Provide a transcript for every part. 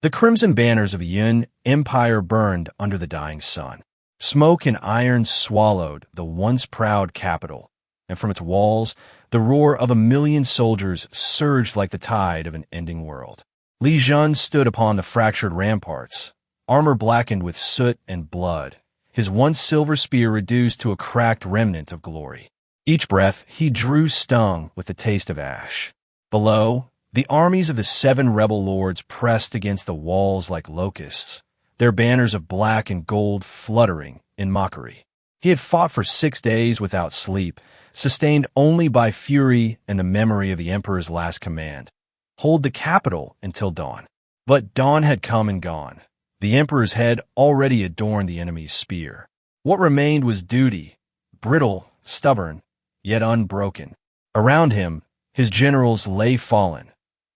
The crimson banners of Yun Empire burned under the dying sun. Smoke and iron swallowed the once proud capital, and from its walls, the roar of 1,000,000 soldiers surged like the tide of an ending world. Li Jun stood upon the fractured ramparts, armor blackened with soot and blood, his once silver spear reduced to a cracked remnant of glory. Each breath he drew stung with the taste of ash. Below, the armies of the 7 rebel lords pressed against the walls like locusts, their banners of black and gold fluttering in mockery. He had fought for 6 days without sleep, sustained only by fury and the memory of the Emperor's last command: hold the capital until dawn. But dawn had come and gone. The Emperor's head already adorned the enemy's spear. What remained was duty, brittle, stubborn, yet unbroken. Around him, his generals lay fallen,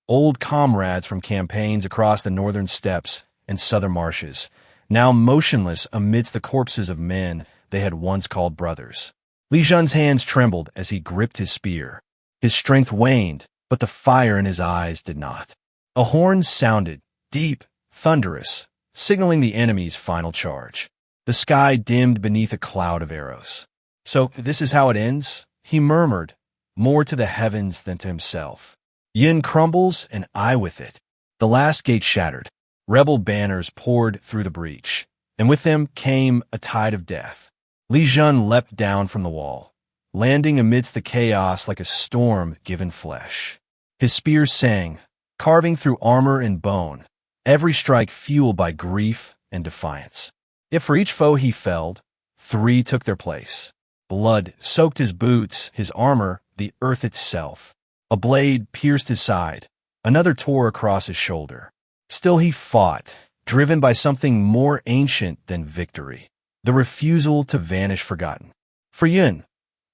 old comrades from campaigns across the northern steppes and southern marshes, now motionless amidst the corpses of men they had once called brothers. Li Jun's hands trembled as he gripped his spear. His strength waned, but the fire in his eyes did not. A horn sounded, deep, thunderous, signaling the enemy's final charge. The sky dimmed beneath a cloud of arrows. "So this is how it ends?" he murmured, more to the heavens than to himself. "Yin crumbles, and I with it." The last gate shattered. Rebel banners poured through the breach, and with them came a tide of death. Li Jun leapt down from the wall, landing amidst the chaos like a storm given flesh. His spear sang, carving through armor and bone, every strike fueled by grief and defiance. Yet for each foe he felled, 3 took their place. Blood soaked his boots, his armor, the earth itself. A blade pierced his side, another tore across his shoulder. Still he fought, driven by something more ancient than victory: the refusal to vanish forgotten. "For Yun!"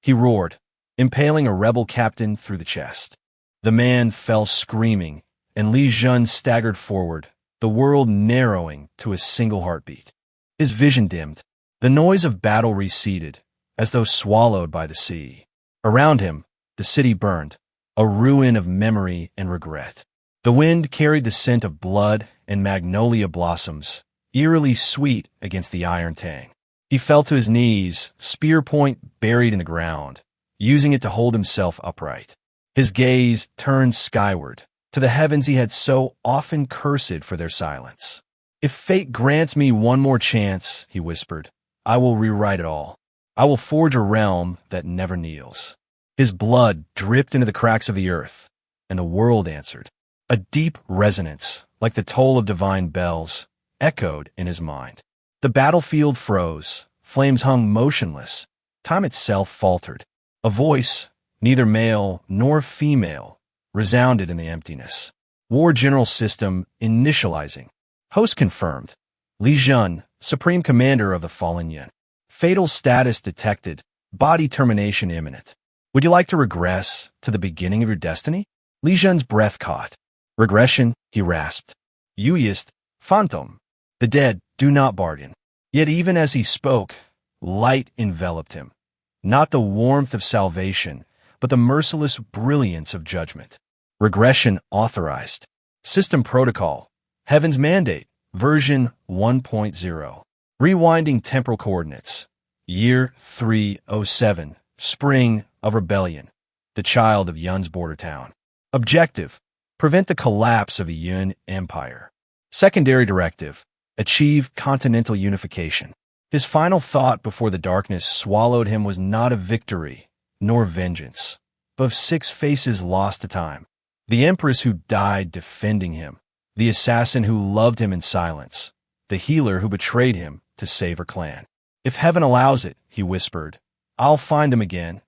he roared, impaling a rebel captain through the chest. The man fell screaming, and Li Jun staggered forward, the world narrowing to a single heartbeat. His vision dimmed. The noise of battle receded, as though swallowed by the sea. Around him, the city burned, a ruin of memory and regret. The wind carried the scent of blood and magnolia blossoms, eerily sweet against the iron tang. He fell to his knees, spear point buried in the ground, using it to hold himself upright. His gaze turned skyward, to the heavens he had so often cursed for their silence. "If fate grants me one more chance," he whispered, "I will rewrite it all. I will forge a realm that never kneels." His blood dripped into the cracks of the earth, and the world answered. A deep resonance, like the toll of divine bells, echoed in his mind. The battlefield froze, flames hung motionless, time itself faltered. A voice, neither male nor female, resounded in the emptiness. War General System initializing. Host confirmed. Li Jun, Supreme Commander of the Fallen Yin. Fatal status detected, body termination imminent. Would you like to regress to the beginning of your destiny? Li Jun's breath caught. "Regression," he rasped. "Yuist, phantom. The dead do not bargain." Yet even as he spoke, light enveloped him. Not the warmth of salvation, but the merciless brilliance of judgment. Regression authorized. System protocol. Heaven's mandate. Version 1.0. Rewinding temporal coordinates. Year 307. Spring of Rebellion. The child of Yun's border town. Objective: prevent the collapse of the Yun Empire. Secondary directive: achieve continental unification. His final thought before the darkness swallowed him was not of victory, nor vengeance, but of 6 faces lost to time. The empress who died defending him, the assassin who loved him in silence, the healer who betrayed him to save her clan. "If heaven allows it," he whispered, "I'll find them again,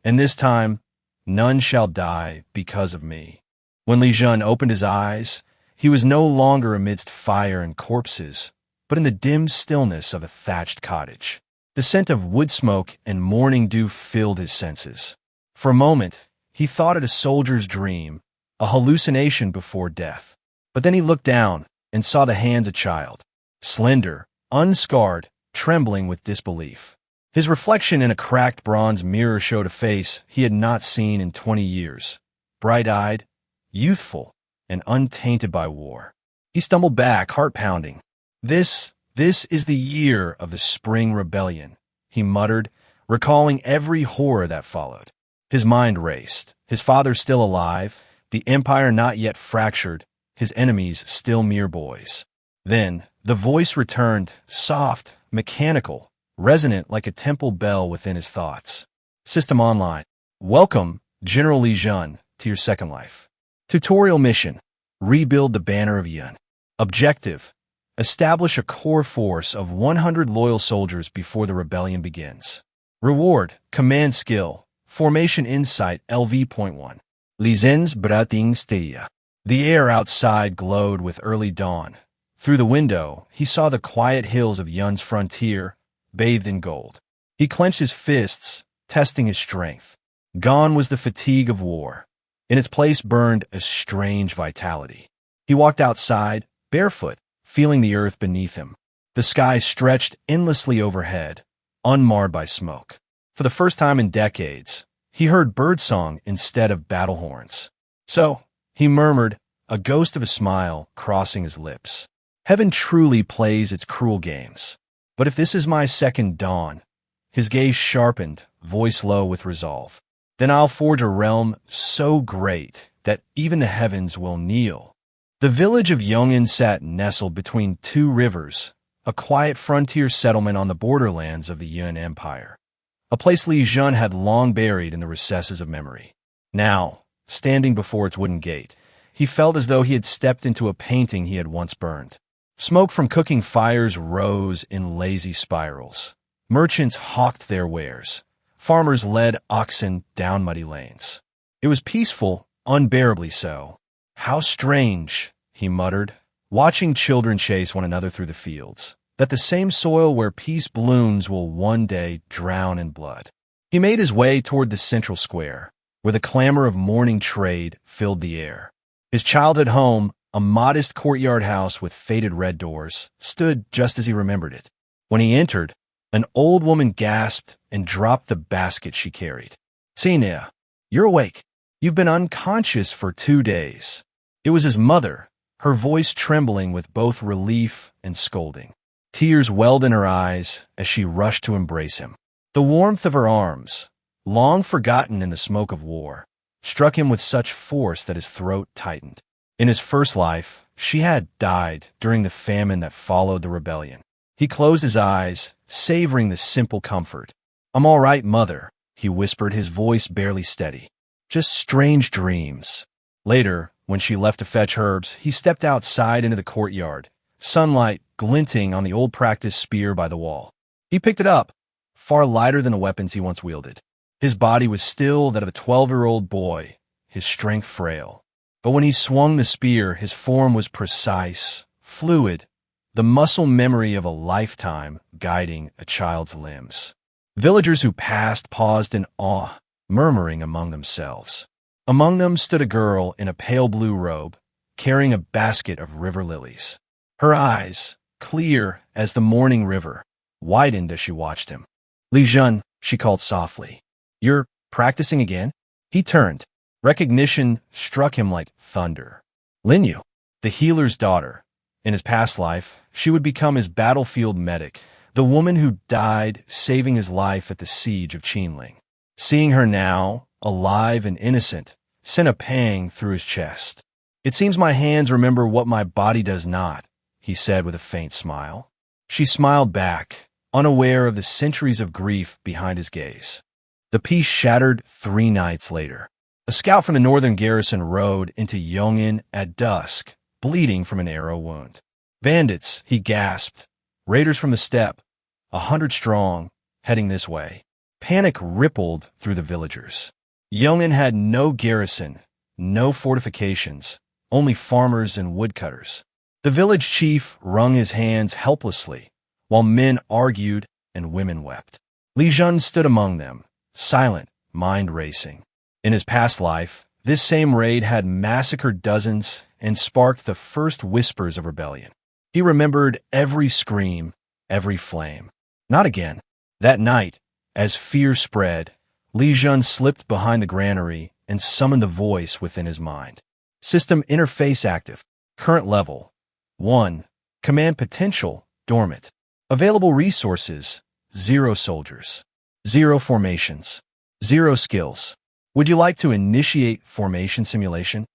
and this time none shall die because of me." When Li Jun opened his eyes, he was no longer amidst fire and corpses, but in the dim stillness of a thatched cottage. The scent of wood smoke and morning dew filled his senses. For a moment, he thought it a soldier's dream, a hallucination before death. But then he looked down and saw the hands of a child, slender, unscarred, trembling with disbelief. His reflection in a cracked bronze mirror showed a face he had not seen in 20 years, bright-eyed, youthful, and untainted by war. He He stumbled back, heart pounding. This is the year of the Spring Rebellion, he muttered, recalling every horror that followed. His mind raced. His father still alive, the empire not yet fractured, his enemies still mere boys. Then the voice returned, soft, mechanical, resonant like a temple bell within his thoughts. System online. Welcome, General Li Jun, to your second life. Tutorial mission. Rebuild the Banner of Yun. Objective. Establish a core force of 100 loyal soldiers before the rebellion begins. Reward. Command skill. Formation Insight LV.1. Lizenz Bratingsteia. The air outside glowed with early dawn. Through the window, he saw the quiet hills of Yun's frontier, bathed in gold. He clenched his fists, testing his strength. Gone was the fatigue of war. In its place burned a strange vitality. He walked outside, barefoot, feeling the earth beneath him. The sky stretched endlessly overhead, unmarred by smoke. For the first time in decades, he heard birdsong instead of battle horns. So, he murmured, a ghost of a smile crossing his lips. Heaven truly plays its cruel games. But if this is my second dawn, his gaze sharpened, voice low with resolve, then I'll forge a realm so great that even the heavens will kneel. The village of Yongin sat nestled between two rivers, a quiet frontier settlement on the borderlands of the Yun Empire, a place Li Jun had long buried in the recesses of memory. Now, standing before its wooden gate, he felt as though he had stepped into a painting he had once burned. Smoke from cooking fires rose in lazy spirals. Merchants hawked their wares. Farmers led oxen down muddy lanes. It was peaceful, unbearably so. How strange, he muttered, watching children chase one another through the fields, that the same soil where peace blooms will one day drown in blood. He made his way toward the central square, where the clamor of morning trade filled the air. His childhood home, a modest courtyard house with faded red doors, stood just as he remembered it. When he entered, an old woman gasped and dropped the basket she carried. "Tina, you're awake. You've been unconscious for 2 days." It was his mother, her voice trembling with both relief and scolding. Tears welled in her eyes as she rushed to embrace him. The warmth of her arms, long forgotten in the smoke of war, struck him with such force that his throat tightened. In his first life, she had died during the famine that followed the rebellion. He closed his eyes, savoring the simple comfort. "I'm all right, Mother," he whispered, his voice barely steady. "Just strange dreams." Later, when she left to fetch herbs, he stepped outside into the courtyard, sunlight glinting on the old practice spear by the wall. He picked it up, far lighter than the weapons he once wielded. His body was still that of a 12-year-old boy, his strength frail. But when he swung the spear, his form was precise, fluid, the muscle memory of a lifetime guiding a child's limbs. Villagers who passed paused in awe, murmuring among themselves. Among them stood a girl in a pale blue robe, carrying a basket of river lilies. Her eyes, clear as the morning river, widened as she watched him. "Li Jun," she called softly. "You're practicing again?" He turned. Recognition struck him like thunder. Linyu, the healer's daughter. In his past life, she would become his battlefield medic, the woman who died saving his life at the siege of Qinling. Seeing her now, alive and innocent, sent a pang through his chest. "It seems my hands remember what my body does not," he said with a faint smile. She smiled back, unaware of the centuries of grief behind his gaze. The peace shattered 3 nights later. A scout from the northern garrison rode into Yongin at dusk, bleeding from an arrow wound. "Bandits," he gasped. "Raiders from the steppe, 100 strong, heading this way." Panic rippled through the villagers. Yongin had no garrison, no fortifications, only farmers and woodcutters. The village chief wrung his hands helplessly, while men argued and women wept. Li Jun stood among them, silent, mind racing. In his past life, this same raid had massacred dozens and sparked the first whispers of rebellion. He remembered every scream, every flame. Not again. That night, as fear spread, Li Jun slipped behind the granary and summoned the voice within his mind. System interface active. Current level, 1. Command potential, dormant. Available resources, 0 soldiers. 0 formations. 0 skills. Would you like to initiate formation simulation?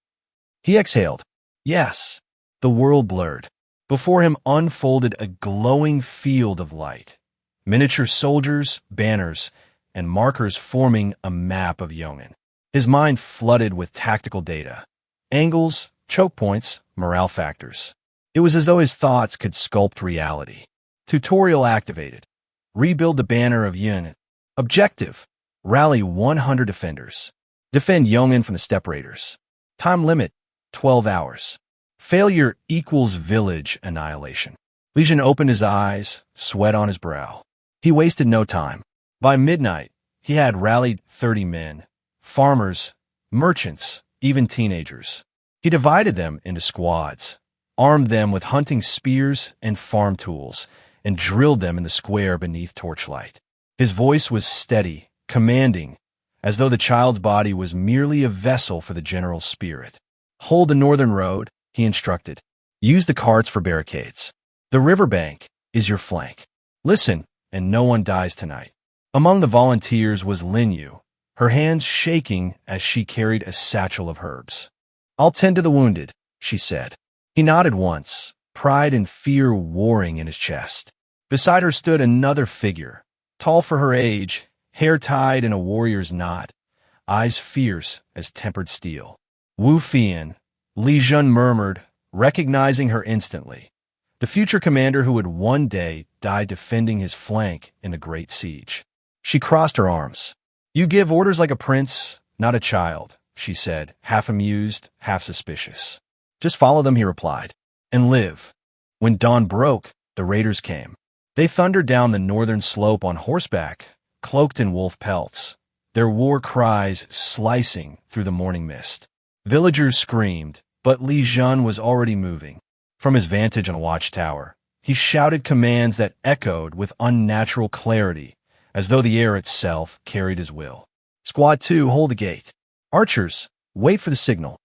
He exhaled. Yes. The world blurred. Before him unfolded a glowing field of light. Miniature soldiers, banners, and markers forming a map of Yongin. His mind flooded with tactical data. Angles, choke points, morale factors. It was as though his thoughts could sculpt reality. Tutorial activated. Rebuild the banner of Yun. Objective. Rally 100 defenders. Defend Yongin from the Steppe Raiders. Time limit, 12 hours. Failure equals village annihilation. Li Jun opened his eyes, sweat on his brow. He wasted no time. By midnight, he had rallied 30 men. Farmers, merchants, even teenagers. He divided them into squads, armed them with hunting spears and farm tools, and drilled them in the square beneath torchlight. His voice was steady, commanding, as though the child's body was merely a vessel for the general's spirit. Hold the northern road, he instructed. Use the carts for barricades. The riverbank is your flank. Listen, and no one dies tonight. Among the volunteers was Lin Yu, her hands shaking as she carried a satchel of herbs. I'll tend to the wounded, she said. He nodded once, pride and fear warring in his chest. Beside her stood another figure, tall for her age, hair tied in a warrior's knot, eyes fierce as tempered steel. Wu Fian, Li Jun murmured, recognizing her instantly. The future commander who would one day die defending his flank in the great siege. She crossed her arms. You give orders like a prince, not a child, she said, half amused, half suspicious. Just follow them, he replied, and live. When dawn broke, the raiders came. They thundered down the northern slope on horseback, cloaked in wolf pelts, their war cries slicing through the morning mist. Villagers screamed, but Li Jun was already moving. From his vantage on a watchtower, he shouted commands that echoed with unnatural clarity, as though the air itself carried his will. Squad 2, hold the gate. Archers, wait for the signal.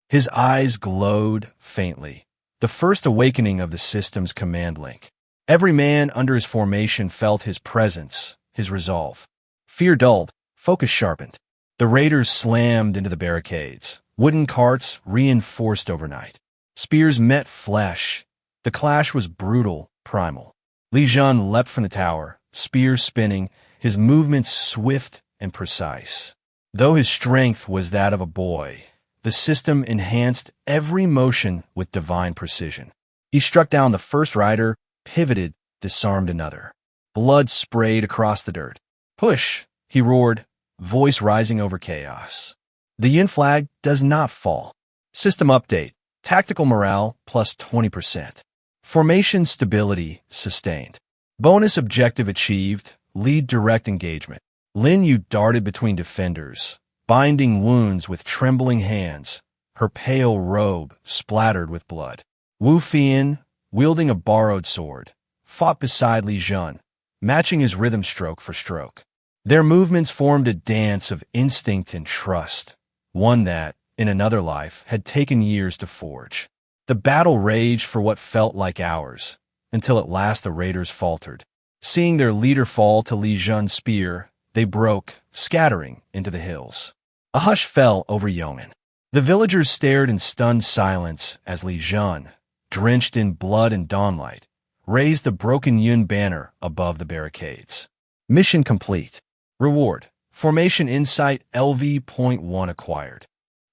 His eyes glowed faintly, the first awakening of the system's command link. Every man under his formation felt his presence, his resolve. Fear dulled, focus sharpened. The raiders slammed into the barricades, wooden carts reinforced overnight. Spears met flesh. The clash was brutal, primal. Li Jun leapt from the tower, spear spinning, his movements swift and precise. Though his strength was that of a boy, the system enhanced every motion with divine precision. He struck down the first rider, pivoted, disarmed another. Blood sprayed across the dirt. Push, he roared, voice rising over chaos. The Yin flag does not fall. System update. Tactical morale plus 20%. Formation stability sustained. Bonus objective achieved. Lead direct engagement. Lin Yu darted between defenders, binding wounds with trembling hands, her pale robe splattered with blood. Wu Fian, wielding a borrowed sword, fought beside Li Jun, matching his rhythm stroke for stroke. Their movements formed a dance of instinct and trust, one that, in another life, had taken years to forge. The battle raged for what felt like hours, until at last the raiders faltered. Seeing their leader fall to Li Jun's spear, they broke, scattering into the hills. A hush fell over Yongin. The villagers stared in stunned silence as Li Jun, drenched in blood and dawnlight, raised the broken Yun banner above the barricades. Mission complete. Reward. Formation Insight LV.1 acquired.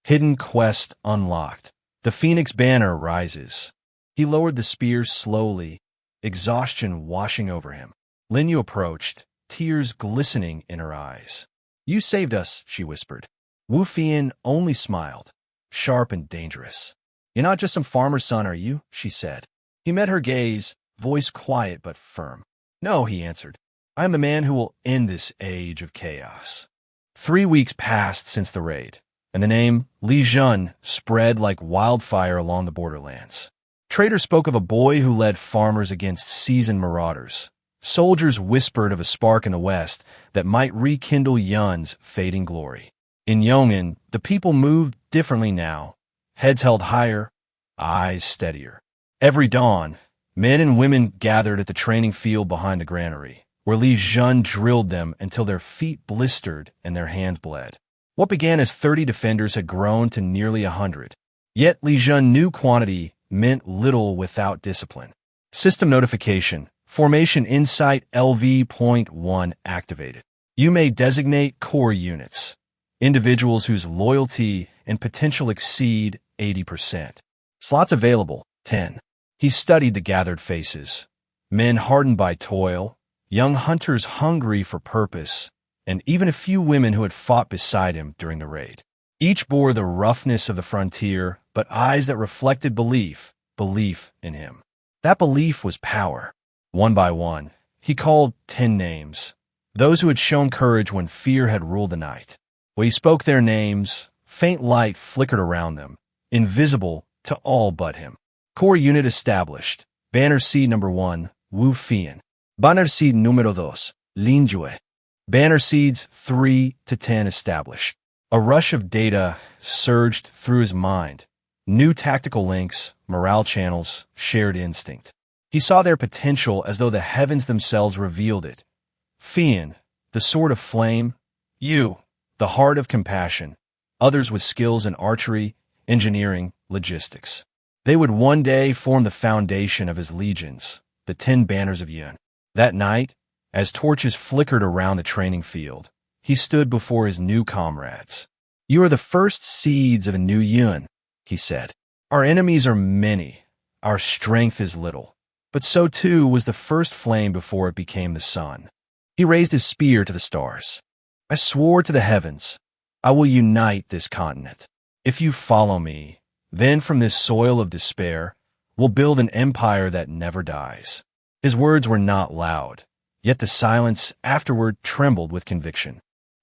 Hidden quest unlocked. The Phoenix banner rises. He lowered the spear slowly, exhaustion washing over him. Lin Yu approached, tears glistening in her eyes. You saved us, she whispered. Wu Fian only smiled, sharp and dangerous. You're not just some farmer's son, are you? She said. He met her gaze, voice quiet but firm. No, he answered. I am the man who will end this age of chaos. 3 weeks passed since the raid, and the name Li Jun spread like wildfire along the borderlands. Traders spoke of a boy who led farmers against seasoned marauders. Soldiers whispered of a spark in the west that might rekindle Yun's fading glory. In Yongin, the people moved differently now, heads held higher, eyes steadier. Every dawn, men and women gathered at the training field behind the granary, where Li Jun drilled them until their feet blistered and their hands bled. What began as 30 defenders had grown to nearly 100. Yet Li Jun knew quantity meant little without discipline. System notification. Formation Insight LV.1 activated. You may designate core units, individuals whose loyalty and potential exceed 80%. Slots available, 10. He studied the gathered faces. Men hardened by toil, young hunters hungry for purpose, and even a few women who had fought beside him during the raid. Each bore the roughness of the frontier, but eyes that reflected belief in him. That belief was power. One by one, he called 10 names, those who had shown courage when fear had ruled the night. When he spoke their names, faint light flickered around them, invisible to all but him. Core unit established. Banner seed number 1, Wu Fian. Banner seed número 2, Lin Jue. Banner seeds 3 to 10 established. A rush of data surged through his mind. New tactical links, morale channels, shared instinct. He saw their potential as though the heavens themselves revealed it. Fian, the sword of flame. Yu, the heart of compassion. Others with skills in archery, engineering, logistics. They would one day form the foundation of his legions, the 10 banners of Yun. That night, as torches flickered around the training field, he stood before his new comrades. You are the first seeds of a new Yun, he said. Our enemies are many. Our strength is little. But so too was the first flame before it became the sun. He raised his spear to the stars. I swore to the heavens, I will unite this continent. If you follow me, then from this soil of despair, we'll build an empire that never dies. His words were not loud, yet the silence afterward trembled with conviction.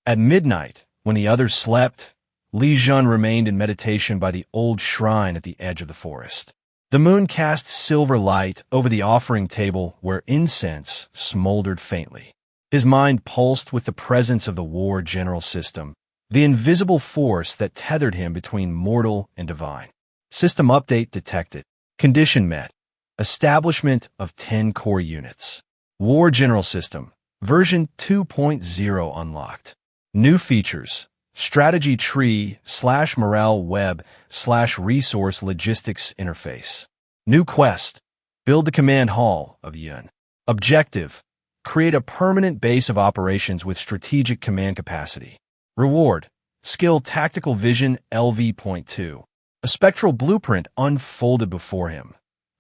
At midnight, when the others slept, Li Jun remained in meditation by the old shrine at the edge of the forest. The moon cast silver light over the offering table where incense smoldered faintly. His mind pulsed with the presence of the war general system, the invisible force that tethered him between mortal and divine. System update detected. Condition met. Establishment of 10 core units. War general system. Version 2.0 unlocked. New features. Strategy tree / morale web / resource logistics interface. New quest. Build the command hall of Yun. Objective. Create a permanent base of operations with strategic command capacity. Reward. Skill tactical vision LV.2. A spectral blueprint unfolded before him.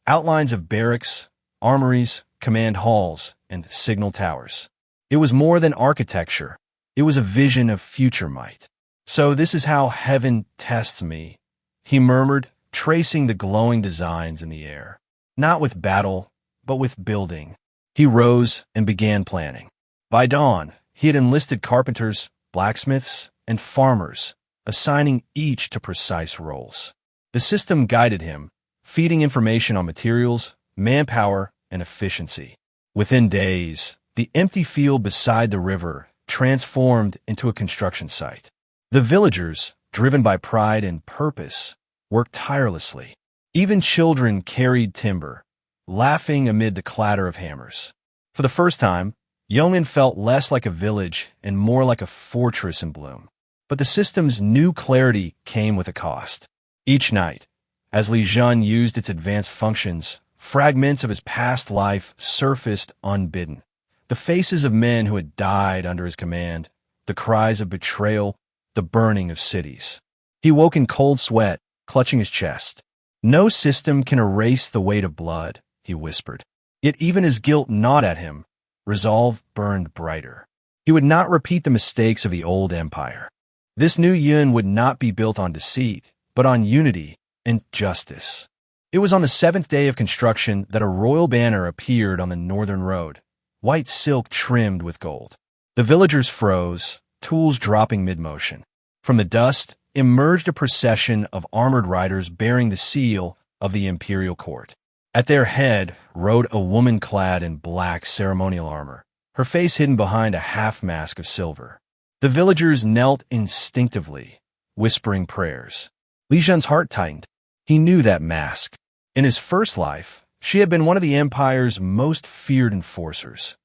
Outlines of barracks, armories, command halls, and signal towers. It was more than architecture. It was a vision of future might. So this is how heaven tests me, he murmured, tracing the glowing designs in the air. Not with battle, but with building. He rose and began planning. By dawn, he had enlisted carpenters, blacksmiths, and farmers, assigning each to precise roles. The system guided him, feeding information on materials, manpower, and efficiency. Within days, the empty field beside the river transformed into a construction site. The villagers, driven by pride and purpose, worked tirelessly. Even children carried timber, laughing amid the clatter of hammers. For the first time, Yeoman felt less like a village and more like a fortress in bloom. But the system's new clarity came with a cost. Each night, as Li Jun used its advanced functions, fragments of his past life surfaced unbidden. The faces of men who had died under his command, the cries of betrayal, the burning of cities. He woke in cold sweat, clutching his chest. No system can erase the weight of blood, he whispered. Yet even as guilt gnawed at him, resolve burned brighter. He would not repeat the mistakes of the old empire. This new Yun would not be built on deceit, but on unity and justice. It was on the 7th day of construction that a royal banner appeared on the northern road, white silk trimmed with gold. The villagers froze, tools dropping mid-motion. From the dust emerged a procession of armored riders bearing the seal of the imperial court. At their head rode a woman clad in black ceremonial armor, her face hidden behind a half-mask of silver. The villagers knelt instinctively, whispering prayers. Li Jun's heart tightened. He knew that mask. In his first life, she had been one of the Empire's most feared enforcers,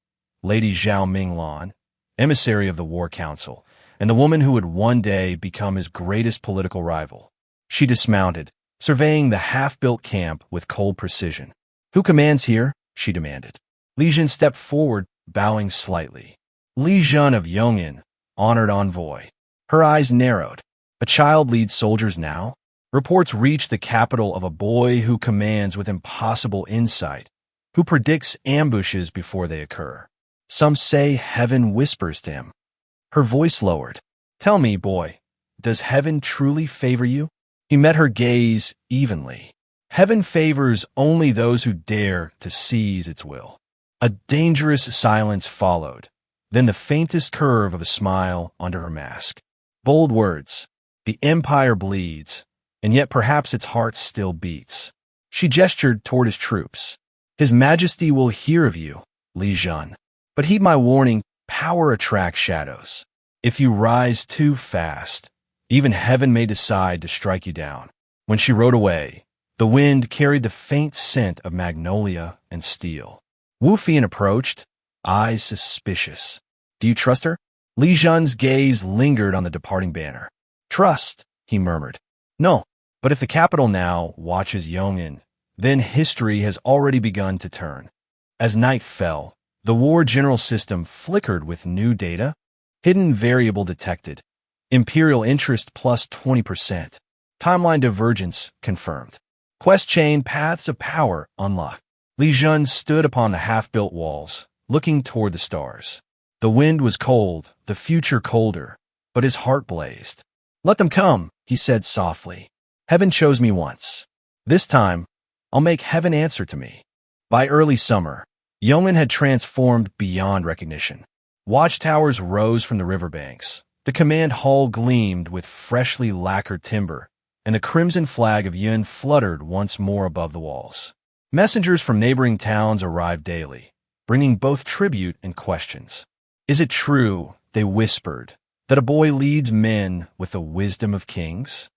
Lady Zhao Minglan, emissary of the War Council, and the woman who would one day become his greatest political rival. She dismounted, surveying the half-built camp with cold precision. "Who commands here?" she demanded. Li Jun stepped forward, bowing slightly. Li Jun of Yongin, honored envoy. Her eyes narrowed. A child leads soldiers now? Reports reach the capital of a boy who commands with impossible insight, who predicts ambushes before they occur. Some say heaven whispers to him. Her voice lowered. "Tell me, boy, does heaven truly favor you?" He met her gaze evenly. "Heaven favors only those who dare to seize its will." A dangerous silence followed, then the faintest curve of a smile under her mask. Bold words. The Empire bleeds, and yet perhaps its heart still beats. She gestured toward his troops. "His Majesty will hear of you, Li Jun. But heed my warning, power attracts shadows. If you rise too fast, even heaven may decide to strike you down." When she rode away, the wind carried the faint scent of magnolia and steel. Wu Fian approached, eyes suspicious. "Do you trust her?" Li Jun's gaze lingered on the departing banner. "Trust," he murmured. "No, but if the capital now watches Yongin, then history has already begun to turn." As night fell, the war general system flickered with new data. Hidden variable detected. Imperial interest plus 20%. Timeline divergence confirmed. Quest chain paths of power unlocked. Li Jun stood upon the half-built walls, looking toward the stars. The wind was cold, the future colder, but his heart blazed. "Let them come," he said softly. "Heaven chose me once. This time, I'll make heaven answer to me." By early summer, Yongin had transformed beyond recognition. Watchtowers rose from the riverbanks. The command hall gleamed with freshly lacquered timber, and the crimson flag of Yun fluttered once more above the walls. Messengers from neighboring towns arrived daily, bringing both tribute and questions. "Is it true," they whispered, "that a boy leads men with the wisdom of kings?"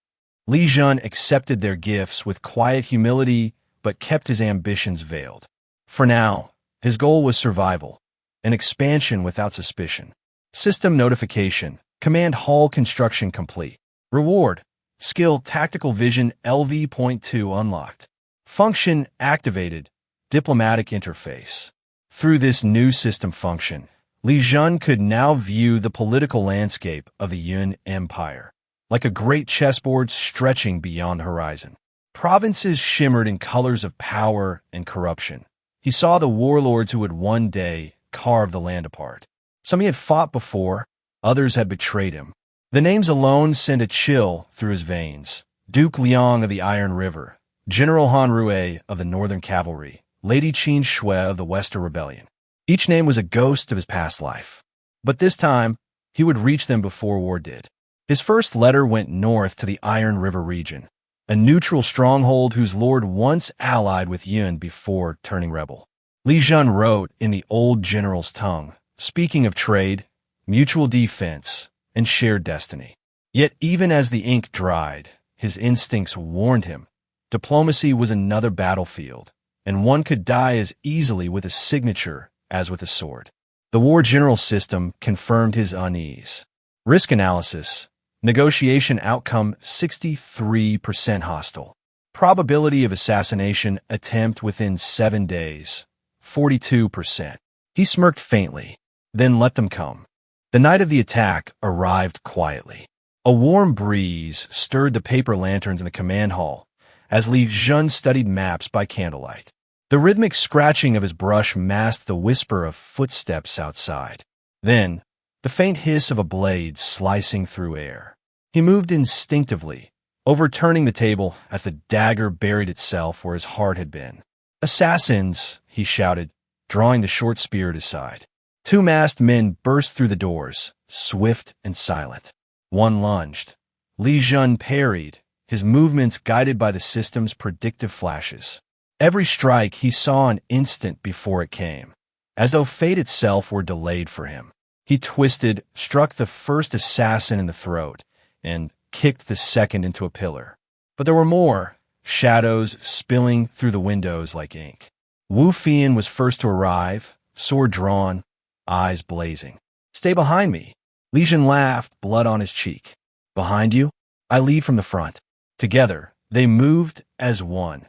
Li Jun accepted their gifts with quiet humility, but kept his ambitions veiled. For now, his goal was survival, an expansion without suspicion. System notification. Command hall construction complete. Reward. Skill Tactical Vision LV.2 unlocked. Function activated. Diplomatic interface. Through this new system function, Li Jun could now view the political landscape of the Yun Empire, like a great chessboard stretching beyond the horizon. Provinces shimmered in colors of power and corruption. He saw the warlords who would one day carve the land apart. Some he had fought before, others had betrayed him. The names alone sent a chill through his veins. Duke Liang of the Iron River, General Han Rue of the Northern Cavalry, Lady Qin Shui of the Western Rebellion. Each name was a ghost of his past life. But this time, he would reach them before war did. His first letter went north to the Iron River region, a neutral stronghold whose lord once allied with Yun before turning rebel. Li Jun wrote in the old general's tongue, speaking of trade, mutual defense, and shared destiny. Yet even as the ink dried, his instincts warned him. Diplomacy was another battlefield, and one could die as easily with a signature as with a sword. The war general system confirmed his unease. Risk analysis. Negotiation outcome 63% hostile. Probability of assassination attempt within 7 days 42%. He smirked faintly, then let them come. The night of the attack arrived quietly. A warm breeze stirred the paper lanterns in the command hall as Li Jun studied maps by candlelight. The rhythmic scratching of his brush masked the whisper of footsteps outside. Then, the faint hiss of a blade slicing through air. He moved instinctively, overturning the table as the dagger buried itself where his heart had been. "Assassins!" he shouted, drawing the short spear at his side. 2 masked men burst through the doors, swift and silent. One lunged. Li Jun parried, his movements guided by the system's predictive flashes. Every strike he saw an instant before it came, as though fate itself were delayed for him. He twisted, struck the first assassin in the throat, and kicked the second into a pillar. But there were more. shadows spilling through the windows like ink. Wu Fian was first to arrive, sword drawn, eyes blazing. "Stay behind me." Li Jun laughed, blood on his cheek. "Behind you? I lead from the front." Together, they moved as one.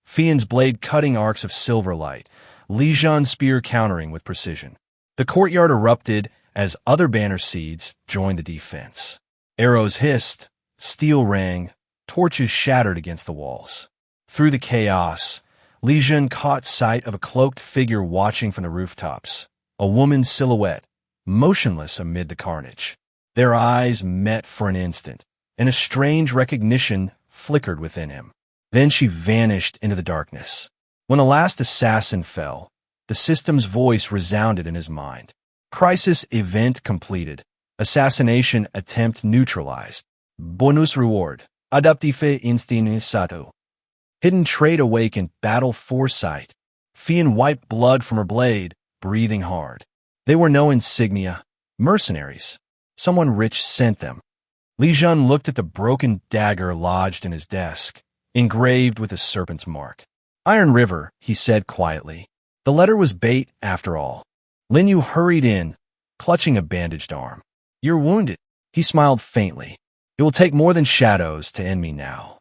Fian's blade cutting arcs of silver light, Li Jun's spear countering with precision. The courtyard erupted as other banner seeds joined the defense. Arrows hissed, steel rang, torches shattered against the walls. Through the chaos, Li Jun caught sight of a cloaked figure watching from the rooftops, a woman's silhouette, motionless amid the carnage. Their eyes met for an instant, and a strange recognition flickered within him. Then she vanished into the darkness. When the last assassin fell, the system's voice resounded in his mind. Crisis event completed. Assassination attempt neutralized. Bonus reward. Adaptive instinto. Hidden trait awakened. Battle foresight. Fian wiped blood from her blade, breathing hard. They were no insignia. Mercenaries. Someone rich sent them. Li Jun looked at the broken dagger lodged in his desk, engraved with a serpent's mark. "Iron River," he said quietly. The letter was bait after all. Lin Yu hurried in, clutching a bandaged arm. "You're wounded." He smiled faintly. "It will take more than shadows to end me now."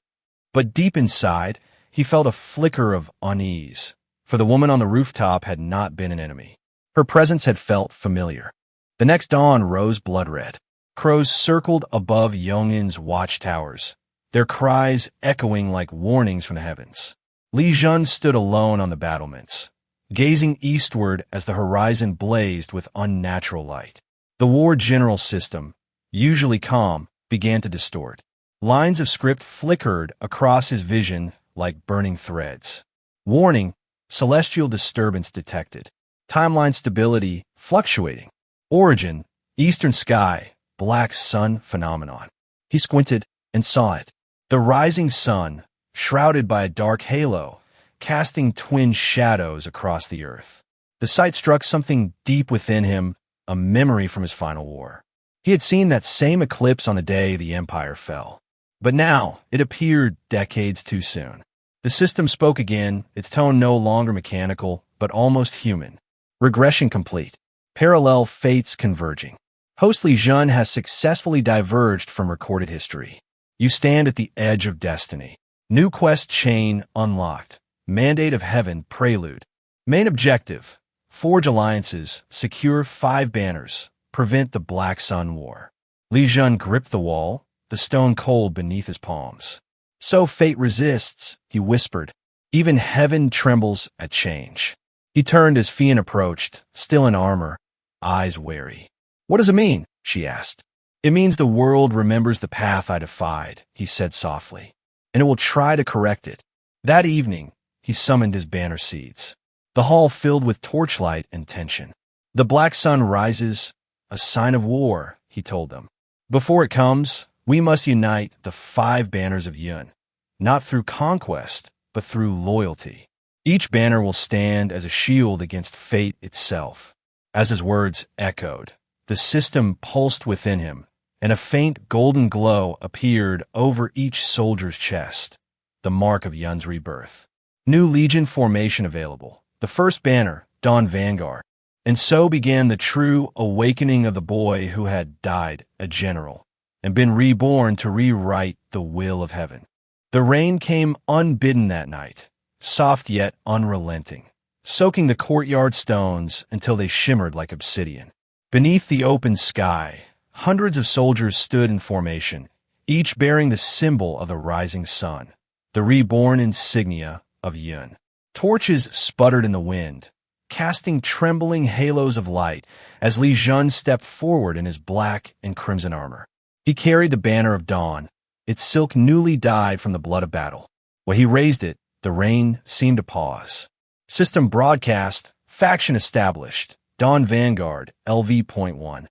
But deep inside, he felt a flicker of unease, for the woman on the rooftop had not been an enemy. Her presence had felt familiar. The next dawn rose blood-red. Crows circled above Yong'in's watchtowers, their cries echoing like warnings from the heavens. Li Jun stood alone on the battlements, gazing eastward as the horizon blazed with unnatural light. The war general system, usually calm, began to distort. Lines of script flickered across his vision like burning threads. Warning, celestial disturbance detected. Timeline stability fluctuating. Origin, eastern sky, black sun phenomenon. He squinted and saw it. The rising sun, shrouded by a dark halo, casting twin shadows across the earth. The sight struck something deep within him, a memory from his final war. He had seen that same eclipse on the day the Empire fell. But now, it appeared decades too soon. The system spoke again, its tone no longer mechanical, but almost human. Regression complete. Parallel fates converging. Host Li Jun has successfully diverged from recorded history. You stand at the edge of destiny. New quest chain unlocked. Mandate of Heaven prelude. Main objective: forge alliances, secure 5 banners, prevent the Black Sun War. Li Jun gripped the wall, the stone cold beneath his palms. "So fate resists," he whispered. "Even heaven trembles at change." He turned as Fian approached, still in armor, eyes wary. "What does it mean?" she asked. "It means the world remembers the path I defied," he said softly, "and it will try to correct it." That evening, he summoned his banner seeds. The hall filled with torchlight and tension. "The black sun rises, a sign of war," he told them. "Before it comes, we must unite the 5 banners of Yun, not through conquest, but through loyalty. Each banner will stand as a shield against fate itself." As his words echoed, the system pulsed within him, and a faint golden glow appeared over each soldier's chest, the mark of Yun's rebirth. New Legion formation available. The first banner, Dawn Vanguard. And so began the true awakening of the boy who had died a general and been reborn to rewrite the will of heaven. The rain came unbidden that night, soft yet unrelenting, soaking the courtyard stones until they shimmered like obsidian. Beneath the open sky, hundreds of soldiers stood in formation, each bearing the symbol of the rising sun, the reborn insignia of Yun. Torches sputtered in the wind, casting trembling halos of light as Li Jun stepped forward in his black and crimson armor. He carried the banner of dawn, its silk newly dyed from the blood of battle. When he raised it, the rain seemed to pause. System broadcast, faction established, Dawn Vanguard, LV.1.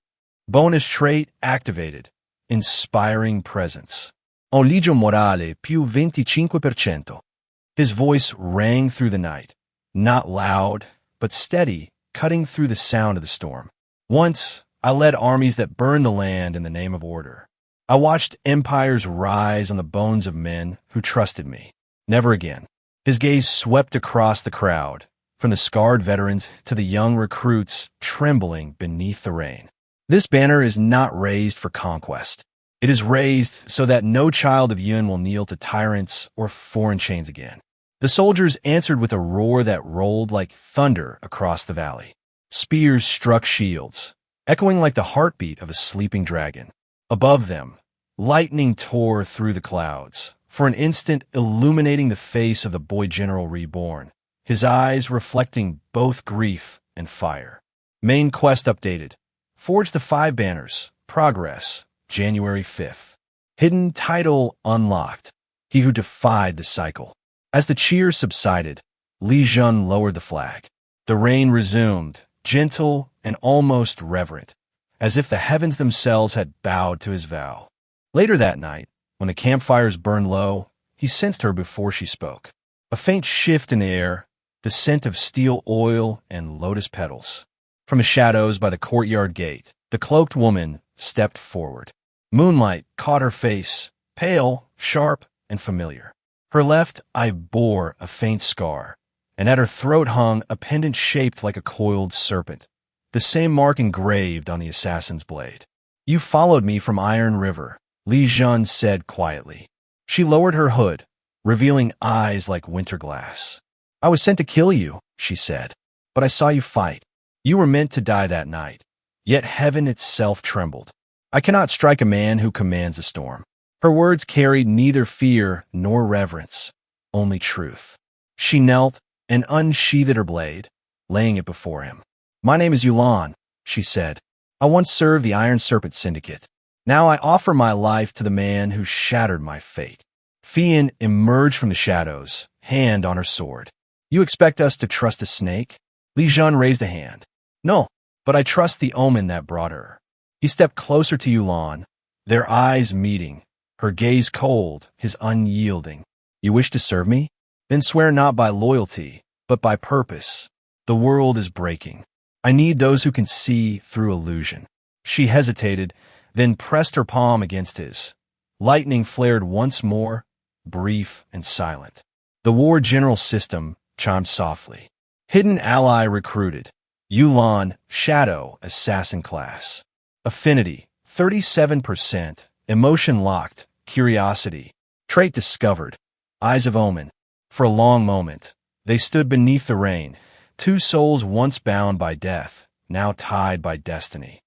Bonus trait activated, inspiring presence. Un ligio morale più 25%. His voice rang through the night, not loud, but steady, cutting through the sound of the storm. "Once, I led armies that burned the land in the name of order. I watched empires rise on the bones of men who trusted me. Never again. His gaze swept across the crowd, from the scarred veterans to the young recruits trembling beneath the rain. This banner is not raised for conquest. It is raised so that no child of Yun will kneel to tyrants or foreign chains again. The soldiers answered with a roar that rolled like thunder across the valley. Spears struck shields, echoing like the heartbeat of a sleeping dragon. Above them, lightning tore through the clouds, for an instant illuminating the face of the boy general Reborn, his eyes reflecting both grief and fire. Main quest updated. Forge the 5 banners. Progress. January 5th. Hidden title unlocked. He who defied the cycle. As the cheers subsided, Li Jun lowered the flag. The rain resumed, gentle and almost reverent, as if the heavens themselves had bowed to his vow. Later that night, when the campfires burned low, he sensed her before she spoke. A faint shift in the air, the scent of steel oil and lotus petals. From the shadows by the courtyard gate, the cloaked woman stepped forward. Moonlight caught her face, pale, sharp, and familiar. Her left eye bore a faint scar, and at her throat hung a pendant shaped like a coiled serpent, the same mark engraved on the assassin's blade. "You followed me from Iron River," Li Jun said quietly. She lowered her hood, revealing eyes like winter glass. "I was sent to kill you," she said, "but I saw you fight. You were meant to die that night, yet heaven itself trembled. I cannot strike a man who commands a storm." Her words carried neither fear nor reverence, only truth. She knelt and unsheathed her blade, laying it before him. "My name is Yulan," she said. "I once served the Iron Serpent Syndicate. Now I offer my life to the man who shattered my fate." Fian emerged from the shadows, hand on her sword. "You expect us to trust a snake?" Li Jun raised a hand. "No, but I trust the omen that brought her." He stepped closer to Yulan, their eyes meeting, her gaze cold, his unyielding. "You wish to serve me? Then swear not by loyalty, but by purpose. The world is breaking. I need those who can see through illusion." She hesitated, then pressed her palm against his. Lightning flared once more, brief and silent. The war general system chimed softly. Hidden ally recruited. Yulan, Shadow, Assassin class. Affinity, 37%. Emotion locked, curiosity. Trait discovered. Eyes of omen. For a long moment, they stood beneath the rain, 2 souls once bound by death, now tied by destiny.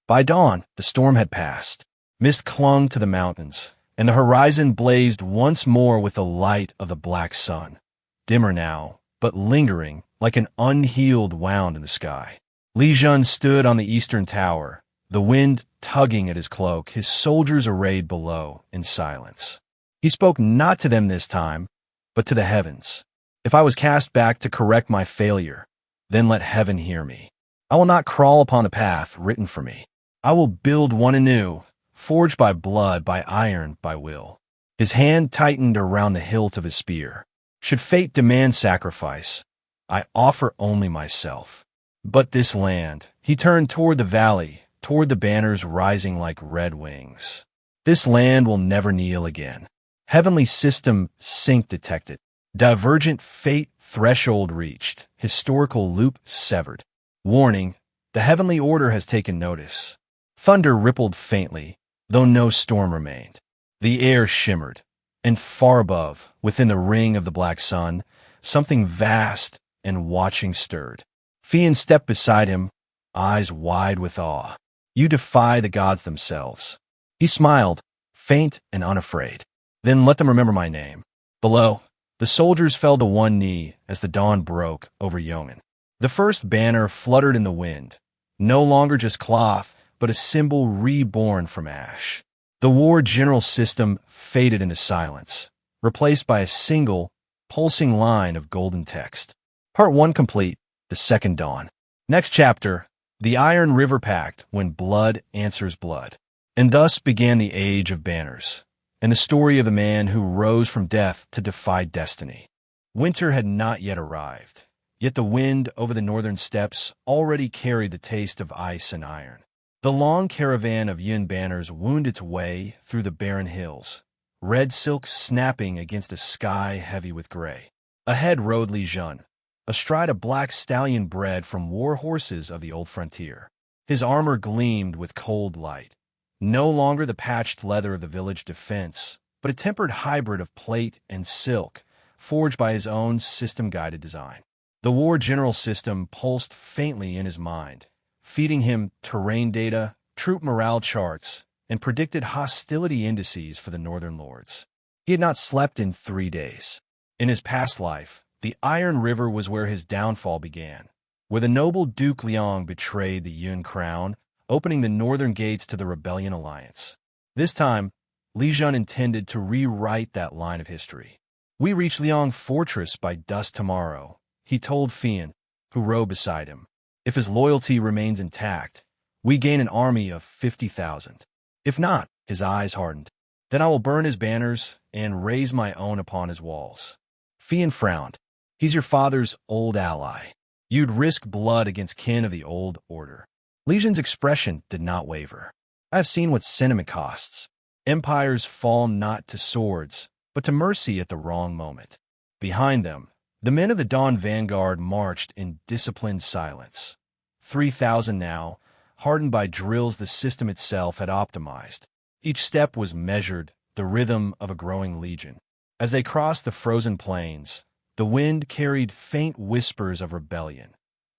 By dawn, the storm had passed. Mist clung to the mountains, and the horizon blazed once more with the light of the black sun. Dimmer now, but lingering, like an unhealed wound in the sky. Li Jun stood on the eastern tower, the wind tugging at his cloak, his soldiers arrayed below in silence. He spoke not to them this time, but to the heavens. "If I was cast back to correct my failure, then let heaven hear me. I will not crawl upon the path written for me. I will build one anew, forged by blood, by iron, by will." His hand tightened around the hilt of his spear. "Should fate demand sacrifice, I offer only myself. But this land," he turned toward the valley, toward the banners rising like red wings. "This land will never kneel again. Heavenly system sync detected. Divergent fate threshold reached. Historical loop severed. Warning, the heavenly order has taken notice." Thunder rippled faintly, though no storm remained. The air shimmered, and far above, within the ring of the black sun, something vast and watching stirred. Fian stepped beside him, eyes wide with awe. "You defy the gods themselves." He smiled, faint and unafraid. "Then let them remember my name." Below, the soldiers fell to one knee as the dawn broke over Yongan. The first banner fluttered in the wind, no longer just cloth, but a symbol reborn from ash. The war general system faded into silence, replaced by a single, pulsing line of golden text. Part 1 complete, the second dawn. Next chapter, the Iron River Pact, when blood answers blood. And thus began the Age of Banners, and the story of the man who rose from death to defy destiny. Winter had not yet arrived, yet the wind over the northern steppes already carried the taste of ice and iron. The long caravan of Yin banners wound its way through the barren hills, red silk snapping against a sky heavy with gray. Ahead rode Li Jun, astride a black stallion bred from war horses of the old frontier. His armor gleamed with cold light, no longer the patched leather of the village defense, but a tempered hybrid of plate and silk, forged by his own system-guided design. The war general system pulsed faintly in his mind, feeding him terrain data, troop morale charts, and predicted hostility indices for the Northern Lords. He had not slept in 3 days. In his past life, the Iron River was where his downfall began, where the noble Duke Liang betrayed the Yun crown, opening the northern gates to the Rebellion Alliance. This time, Li Jun intended to rewrite that line of history. "We reach Liang Fortress by dusk tomorrow," he told Fian, who rode beside him. "If his loyalty remains intact, we gain an army of 50,000. If not," his eyes hardened, "then I will burn his banners and raise my own upon his walls." Fian frowned. "He's your father's old ally. You'd risk blood against kin of the old order." Li Jun's expression did not waver. "I have seen what sentiment costs. Empires fall not to swords, but to mercy at the wrong moment." Behind them, the men of the Dawn Vanguard marched in disciplined silence. 3,000 now, hardened by drills the system itself had optimized. Each step was measured, the rhythm of a growing legion. As they crossed the frozen plains, the wind carried faint whispers of rebellion.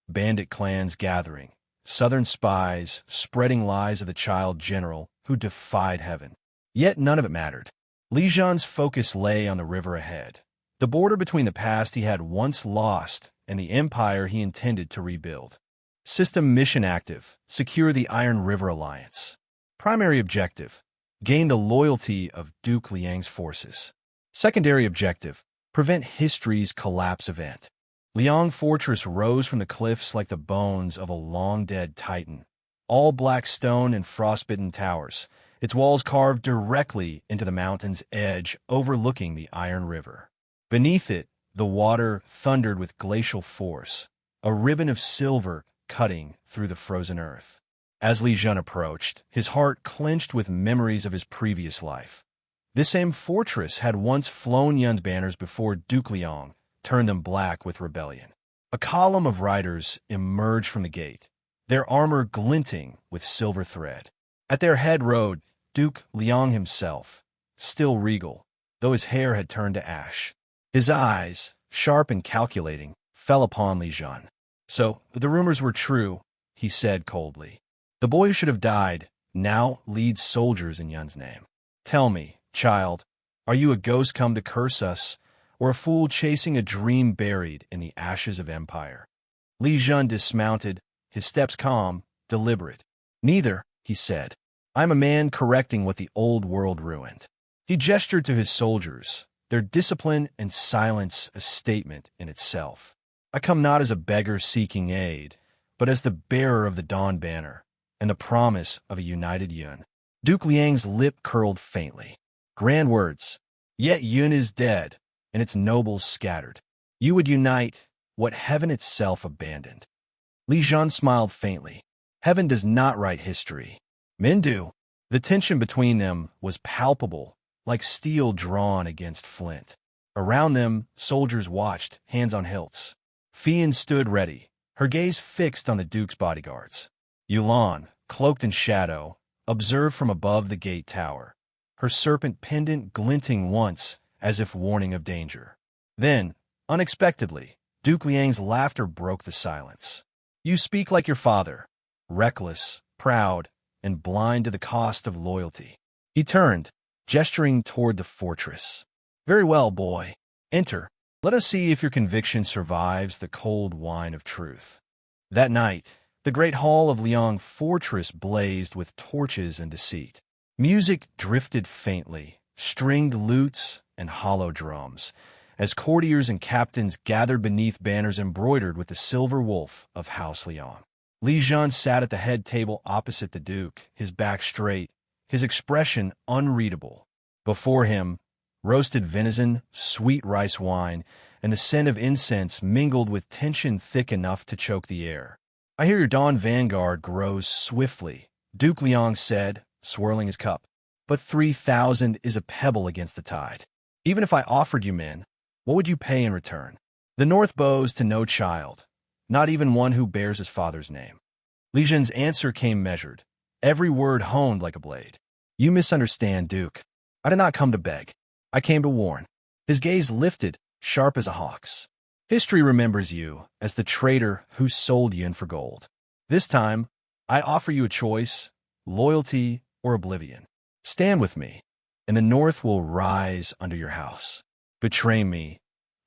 Bandit clans gathering, southern spies spreading lies of the child general who defied heaven. Yet none of it mattered. Li Jun's focus lay on the river ahead, the border between the past he had once lost and the empire he intended to rebuild. System mission active: secure the Iron River Alliance. Primary objective: gain the loyalty of Duke Liang's forces. Secondary objective: prevent history's collapse event. Liang Fortress rose from the cliffs like the bones of a long-dead titan. All black stone and frostbitten towers, its walls carved directly into the mountain's edge overlooking the Iron River. Beneath it, the water thundered with glacial force, a ribbon of silver cutting through the frozen earth. As Li Jun approached, his heart clenched with memories of his previous life. This same fortress had once flown Yun's banners before Duke Liang turned them black with rebellion. A column of riders emerged from the gate, their armor glinting with silver thread. At their head rode Duke Liang himself, still regal, though his hair had turned to ash. His eyes, sharp and calculating, fell upon Li Jun. "So, the rumors were true," he said coldly. "The boy who should have died now leads soldiers in Yun's name. Tell me, child, are you a ghost come to curse us, or a fool chasing a dream buried in the ashes of empire?" Li Jun dismounted, his steps calm, deliberate. "Neither," he said. "I am a man correcting what the old world ruined." He gestured to his soldiers, their discipline and silence a statement in itself. "I come not as a beggar seeking aid, but as the bearer of the Dawn Banner and the promise of a united Yun." Duke Liang's lip curled faintly. "Grand words. Yet Yun is dead, and its nobles scattered. You would unite what heaven itself abandoned." Li Jun smiled faintly. "Heaven does not write history. Men do." The tension between them was palpable, like steel drawn against flint. Around them, soldiers watched, hands on hilts. Fian stood ready, her gaze fixed on the Duke's bodyguards. Yulan, cloaked in shadow, observed from above the gate tower, her serpent pendant glinting once as if warning of danger. Then, unexpectedly, Duke Liang's laughter broke the silence. "You speak like your father, reckless, proud, and blind to the cost of loyalty." He turned, gesturing toward the fortress. "Very well, boy. Enter. Let us see if your conviction survives the cold wine of truth." That night, the great hall of Liang Fortress blazed with torches and deceit. Music drifted faintly, stringed lutes and hollow drums, as courtiers and captains gathered beneath banners embroidered with the silver wolf of House Liang. Li Jun sat at the head table opposite the Duke, his back straight, his expression unreadable. Before him, roasted venison, sweet rice wine, and the scent of incense mingled with tension thick enough to choke the air. "I hear your Dawn Vanguard grows swiftly," Duke Liang said, swirling his cup. but 3,000 is a pebble against the tide. Even if I offered you men, what would you pay in return? The North bows to no child, not even one who bears his father's name. Li Zhen's answer came measured, every word honed like a blade. You misunderstand, Duke. I did not come to beg. I came to warn. His gaze lifted, sharp as a hawk's. History remembers you as the traitor who sold you in for gold. This time, I offer you a choice, loyalty or oblivion. Stand with me, and the North will rise under your house. Betray me,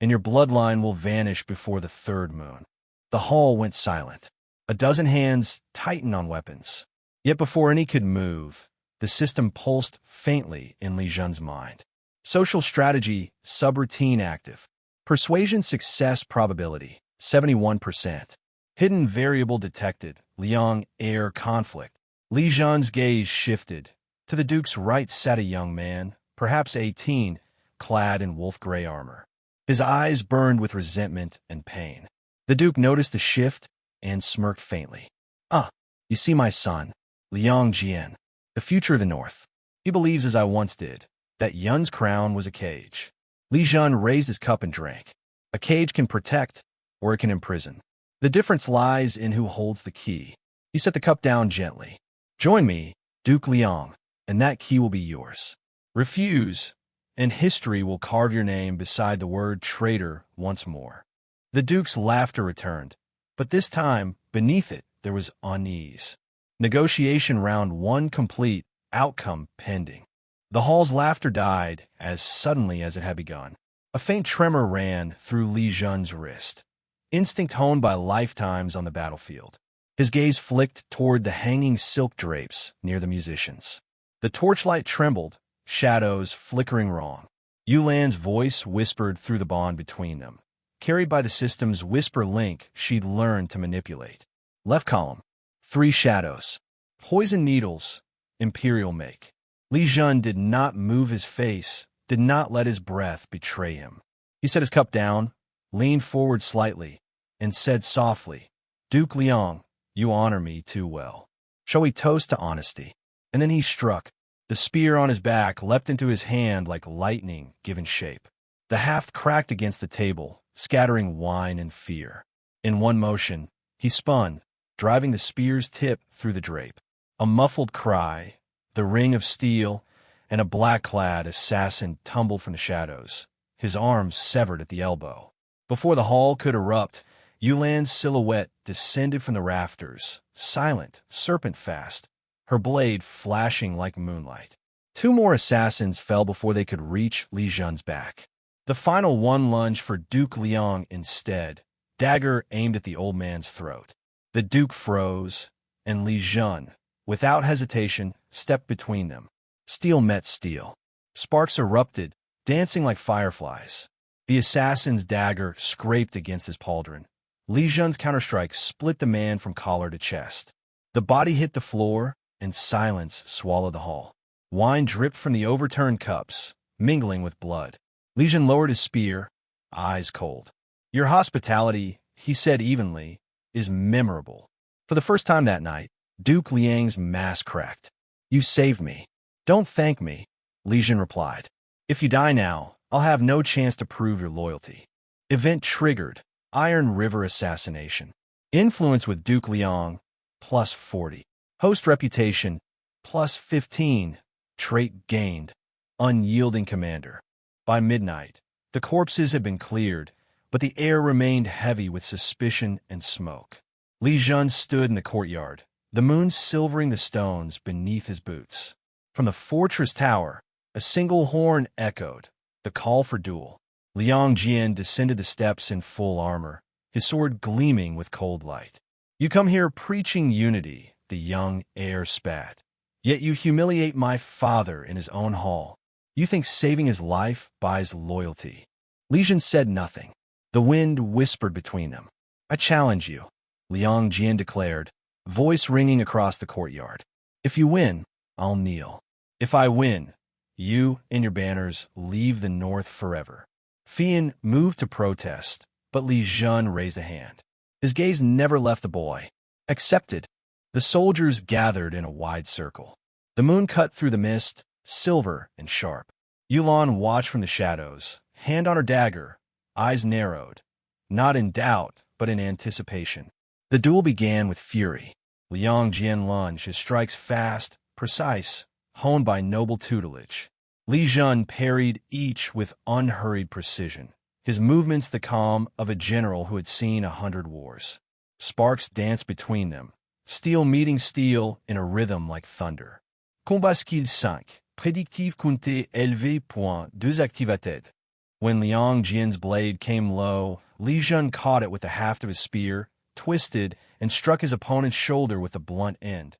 and your bloodline will vanish before the third moon. The hall went silent. A dozen hands tightened on weapons. Yet before any could move, the system pulsed faintly in Li Zhen's mind. Social strategy, subroutine active. Persuasion success probability, 71%. Hidden variable detected, Liang air conflict. Li Zhen's gaze shifted. To the Duke's right sat a young man, perhaps 18, clad in wolf-gray armor. His eyes burned with resentment and pain. The Duke noticed the shift and smirked faintly. Ah, you see my son, Liang Jian, the future of the North. He believes, as I once did, that Yun's crown was a cage. Li Zhen raised his cup and drank. A cage can protect, or it can imprison. The difference lies in who holds the key. He set the cup down gently. Join me, Duke Liang, and that key will be yours. Refuse, and history will carve your name beside the word traitor once more. The Duke's laughter returned, but this time, beneath it, there was unease. Negotiation round one complete, outcome pending. The hall's laughter died as suddenly as it had begun. A faint tremor ran through Li Zhen's wrist, instinct honed by lifetimes on the battlefield. His gaze flicked toward the hanging silk drapes near the musicians. The torchlight trembled, shadows flickering wrong. Yulan's voice whispered through the bond between them, carried by the system's whisper link she'd learned to manipulate. Left column, 3 shadows. Poison needles, imperial make. Li Zhen did not move his face, did not let his breath betray him. He set his cup down, leaned forward slightly, and said softly, Duke Liang, you honor me too well. Shall we toast to honesty? And then he struck. The spear on his back leapt into his hand like lightning given shape. The haft cracked against the table, scattering wine and fear. In one motion, he spun, driving the spear's tip through the drape. A muffled cry, the ring of steel, and a black-clad assassin tumbled from the shadows, his arms severed at the elbow. Before the hall could erupt, Yulan's silhouette descended from the rafters, silent, serpent-fast, her blade flashing like moonlight. 2 more assassins fell before they could reach Li Zhen's back. The final one lunged for Duke Liang instead, dagger aimed at the old man's throat. The Duke froze, and Li Zhen, without hesitation, stepped between them. Steel met steel. Sparks erupted, dancing like fireflies. The assassin's dagger scraped against his pauldron. Li Zhen's counterstrike split the man from collar to chest. The body hit the floor, and silence swallowed the hall. Wine dripped from the overturned cups, mingling with blood. Li Zhen lowered his spear, eyes cold. Your hospitality, he said evenly, is memorable. For the first time that night, Duke Liang's mask cracked. You saved me. Don't thank me, Li Zhen replied. If you die now, I'll have no chance to prove your loyalty. Event triggered. Iron River assassination. Influence with Duke Liang, plus 40. Host reputation, plus 15. Trait gained. Unyielding commander. By midnight, the corpses had been cleared, but the air remained heavy with suspicion and smoke. Li Zhen stood in the courtyard, the moon silvering the stones beneath his boots. From the fortress tower, a single horn echoed, the call for duel. Liang Jian descended the steps in full armor, his sword gleaming with cold light. You come here preaching unity, the young heir spat. Yet you humiliate my father in his own hall. You think saving his life buys loyalty. Li Zhen said nothing. The wind whispered between them. I challenge you, Liang Jian declared, voice ringing across the courtyard. If you win, I'll kneel. If I win, you and your banners leave the North forever. Fian moved to protest, but Li Zhen raised a hand. His gaze never left the boy. Accepted. The soldiers gathered in a wide circle. The moon cut through the mist, silver and sharp. Yulan watched from the shadows, hand on her dagger, eyes narrowed, not in doubt, but in anticipation. The duel began with fury. Liang Jian lunged, his strikes fast, precise, honed by noble tutelage. Li Jun parried each with unhurried precision, his movements the calm of a general who had seen 100 wars. Sparks danced between them, steel meeting steel in a rhythm like thunder. Combat skill 5. Prédictive compté élevé point 2 activated. When Liang Jian's blade came low, Li Jun caught it with the haft of his spear, twisted, and struck his opponent's shoulder with the blunt end.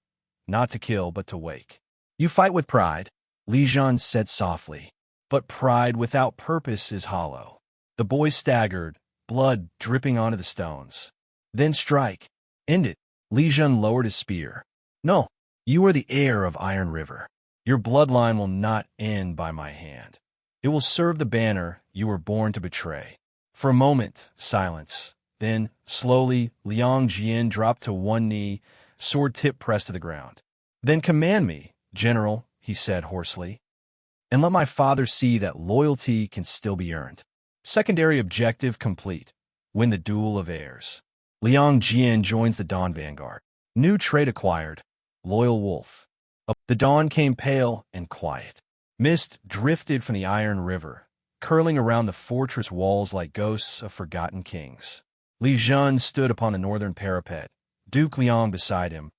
Not to kill, but to wake. You fight with pride, Li Jun said softly. But pride without purpose is hollow. The boy staggered, blood dripping onto the stones. Then strike. End it. Li Jun lowered his spear. No, you are the heir of Iron River. Your bloodline will not end by my hand. It will serve the banner you were born to betray. For a moment, silence. Then, slowly, Liang Jian dropped to one knee, sword tip pressed to the ground. Then command me, General, he said hoarsely, and let my father see that loyalty can still be earned. Secondary objective complete. Win the duel of heirs. Liang Jian joins the Dawn Vanguard. New trait acquired. Loyal Wolf. The dawn came pale and quiet. Mist drifted from the Iron River, curling around the fortress walls like ghosts of forgotten kings. Li Jun stood upon the northern parapet, Duke Liang beside him,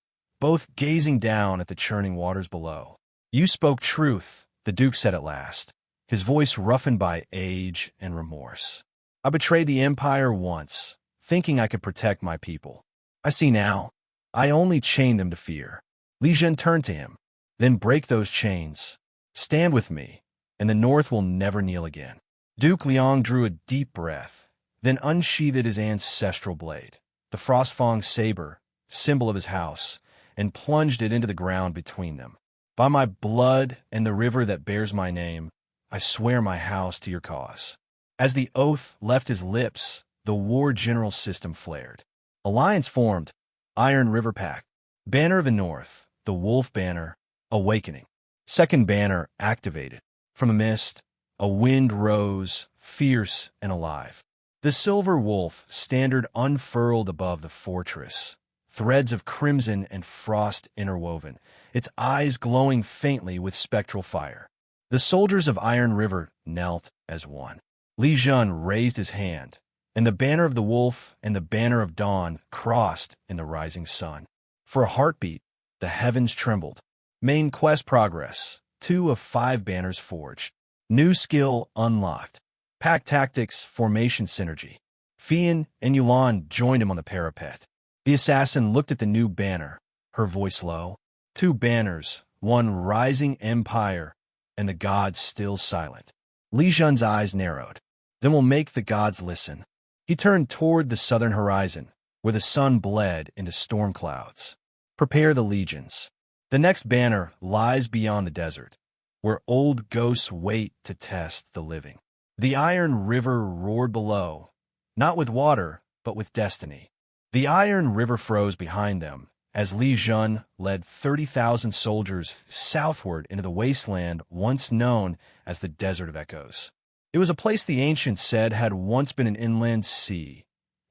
both gazing down at the churning waters below. You spoke truth, the Duke said at last, his voice roughened by age and remorse. I betrayed the Empire once, thinking I could protect my people. I see now. I only chained them to fear. Li Jun turned to him. Then break those chains. Stand with me, and the North will never kneel again. Duke Liang drew a deep breath, then unsheathed his ancestral blade, the Frostfang saber, symbol of his house, and plunged it into the ground between them. By my blood and the river that bears my name, I swear my house to your cause. As the oath left his lips, the war general system flared. Alliance formed. Iron River Pact. Banner of the North. The Wolf Banner. Awakening. Second banner activated. From the mist, a wind rose, fierce and alive. The silver wolf standard unfurled above the fortress, threads of crimson and frost interwoven, its eyes glowing faintly with spectral fire. The soldiers of Iron River knelt as one. Li Jun raised his hand, and the banner of the wolf and the banner of dawn crossed in the rising sun. For a heartbeat, the heavens trembled. Main quest progress. 2 of 5 banners forged. New skill unlocked. Pack tactics, formation synergy. Fian and Yulan joined him on the parapet. The assassin looked at the new banner, her voice low. 2 banners, one rising empire, and the gods still silent. Li Jun's eyes narrowed. Then we'll make the gods listen. He turned toward the southern horizon, where the sun bled into storm clouds. Prepare the legions. The next banner lies beyond the desert, where old ghosts wait to test the living. The Iron River roared below, not with water, but with destiny. The Iron River froze behind them as Li Jun led 30,000 soldiers southward into the wasteland once known as the Desert of Echoes. It was a place the ancients said had once been an inland sea,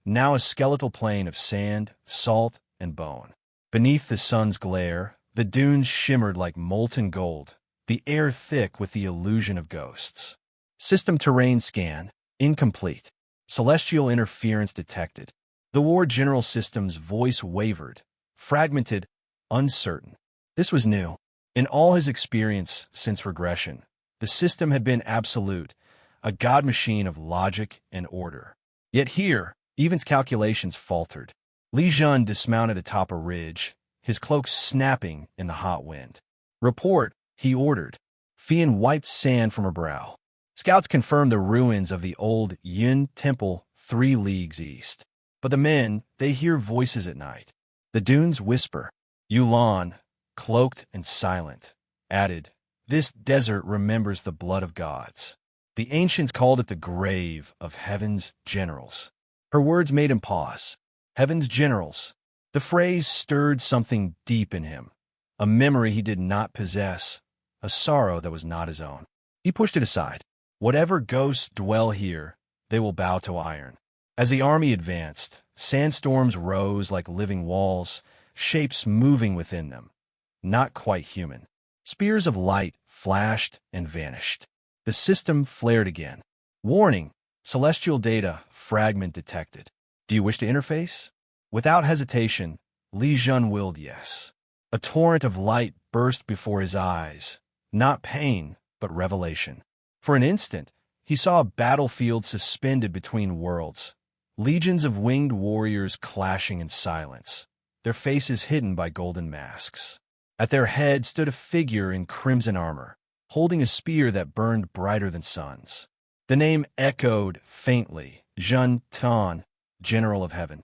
now a skeletal plain of sand, salt, and bone. Beneath the sun's glare, the dunes shimmered like molten gold, the air thick with the illusion of ghosts. System terrain scan, incomplete. Celestial interference detected. The war general system's voice wavered, fragmented, uncertain. This was new. In all his experience since regression, the system had been absolute, a god machine of logic and order. Yet here, even its calculations faltered. Li Jun dismounted atop a ridge, his cloak snapping in the hot wind. Report, he ordered. Fian wiped sand from her brow. Scouts confirmed the ruins of the old Yun Temple 3 leagues east. But the men, they hear voices at night. The dunes whisper. Yulan, cloaked and silent, added, This desert remembers the blood of gods. The ancients called it the grave of heaven's generals. Her words made him pause. Heaven's generals. The phrase stirred something deep in him, a memory he did not possess, a sorrow that was not his own. He pushed it aside. Whatever ghosts dwell here, they will bow to iron. As the army advanced, sandstorms rose like living walls, shapes moving within them, not quite human. Spears of light flashed and vanished. The system flared again. Warning, celestial data fragment detected. Do you wish to interface? Without hesitation, Li Jun willed yes. A torrent of light burst before his eyes, not pain, but revelation. For an instant, he saw a battlefield suspended between worlds, legions of winged warriors clashing in silence, their faces hidden by golden masks. At their head stood a figure in crimson armor, holding a spear that burned brighter than suns. The name echoed faintly, Jun Tan, General of Heaven.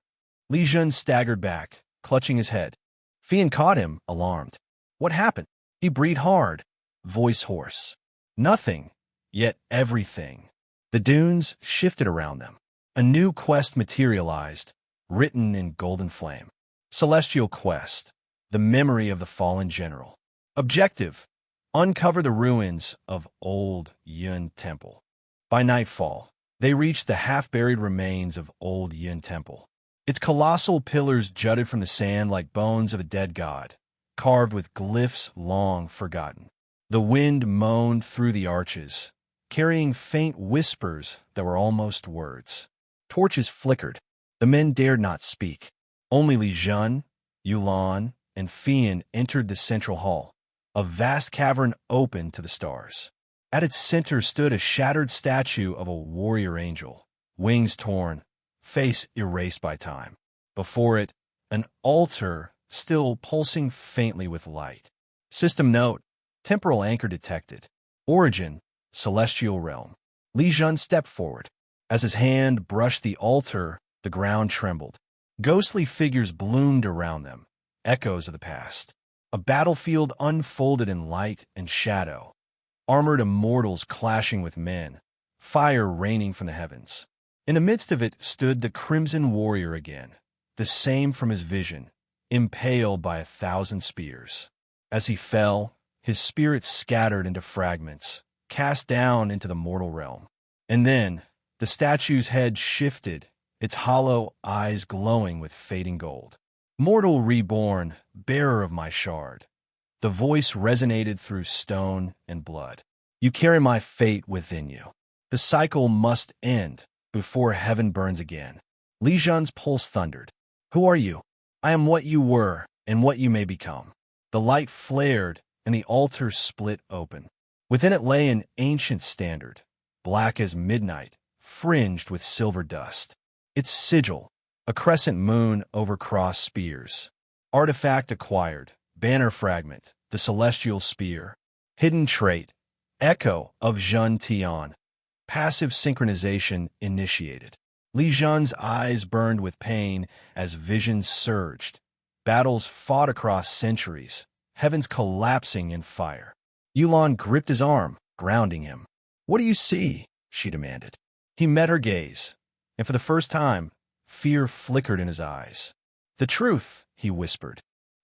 Li Jun staggered back, clutching his head. Fian caught him, alarmed. What happened? He breathed hard, voice hoarse. Nothing, yet everything. The dunes shifted around them. A new quest materialized, written in golden flame. Celestial Quest, the memory of the fallen general. Objective, uncover the ruins of Old Yun Temple. By nightfall, they reached the half-buried remains of Old Yun Temple. Its colossal pillars jutted from the sand like bones of a dead god, carved with glyphs long forgotten. The wind moaned through the arches, carrying faint whispers that were almost words. Torches flickered. The men dared not speak. Only Li Jun, Yulan, and Fian entered the central hall, a vast cavern open to the stars. At its center stood a shattered statue of a warrior angel, wings torn, face erased by time. Before it, an altar still pulsing faintly with light. System note, temporal anchor detected. Origin, celestial realm. Li Jun stepped forward. As his hand brushed the altar, the ground trembled. Ghostly figures bloomed around them, echoes of the past. A battlefield unfolded in light and shadow. Armored immortals clashing with men, fire raining from the heavens. In the midst of it stood the Crimson Warrior again, the same from his vision, impaled by 1,000 spears. As he fell, his spirit scattered into fragments, cast down into the mortal realm. And then, the statue's head shifted, its hollow eyes glowing with fading gold. Mortal reborn, bearer of my shard. The voice resonated through stone and blood. You carry my fate within you. The cycle must end before heaven burns again. Li Jun's pulse thundered. Who are you? I am what you were and what you may become. The light flared and the altar split open. Within it lay an ancient standard, black as midnight, fringed with silver dust. Its sigil, a crescent moon over crossed spears. Artifact acquired, banner fragment, the celestial spear. Hidden trait, echo of Jun Tian. Passive synchronization initiated. Li Jun's eyes burned with pain as visions surged. Battles fought across centuries, heavens collapsing in fire. Yulan gripped his arm, grounding him. What do you see? She demanded. He met her gaze, and for the first time, fear flickered in his eyes. The truth, he whispered.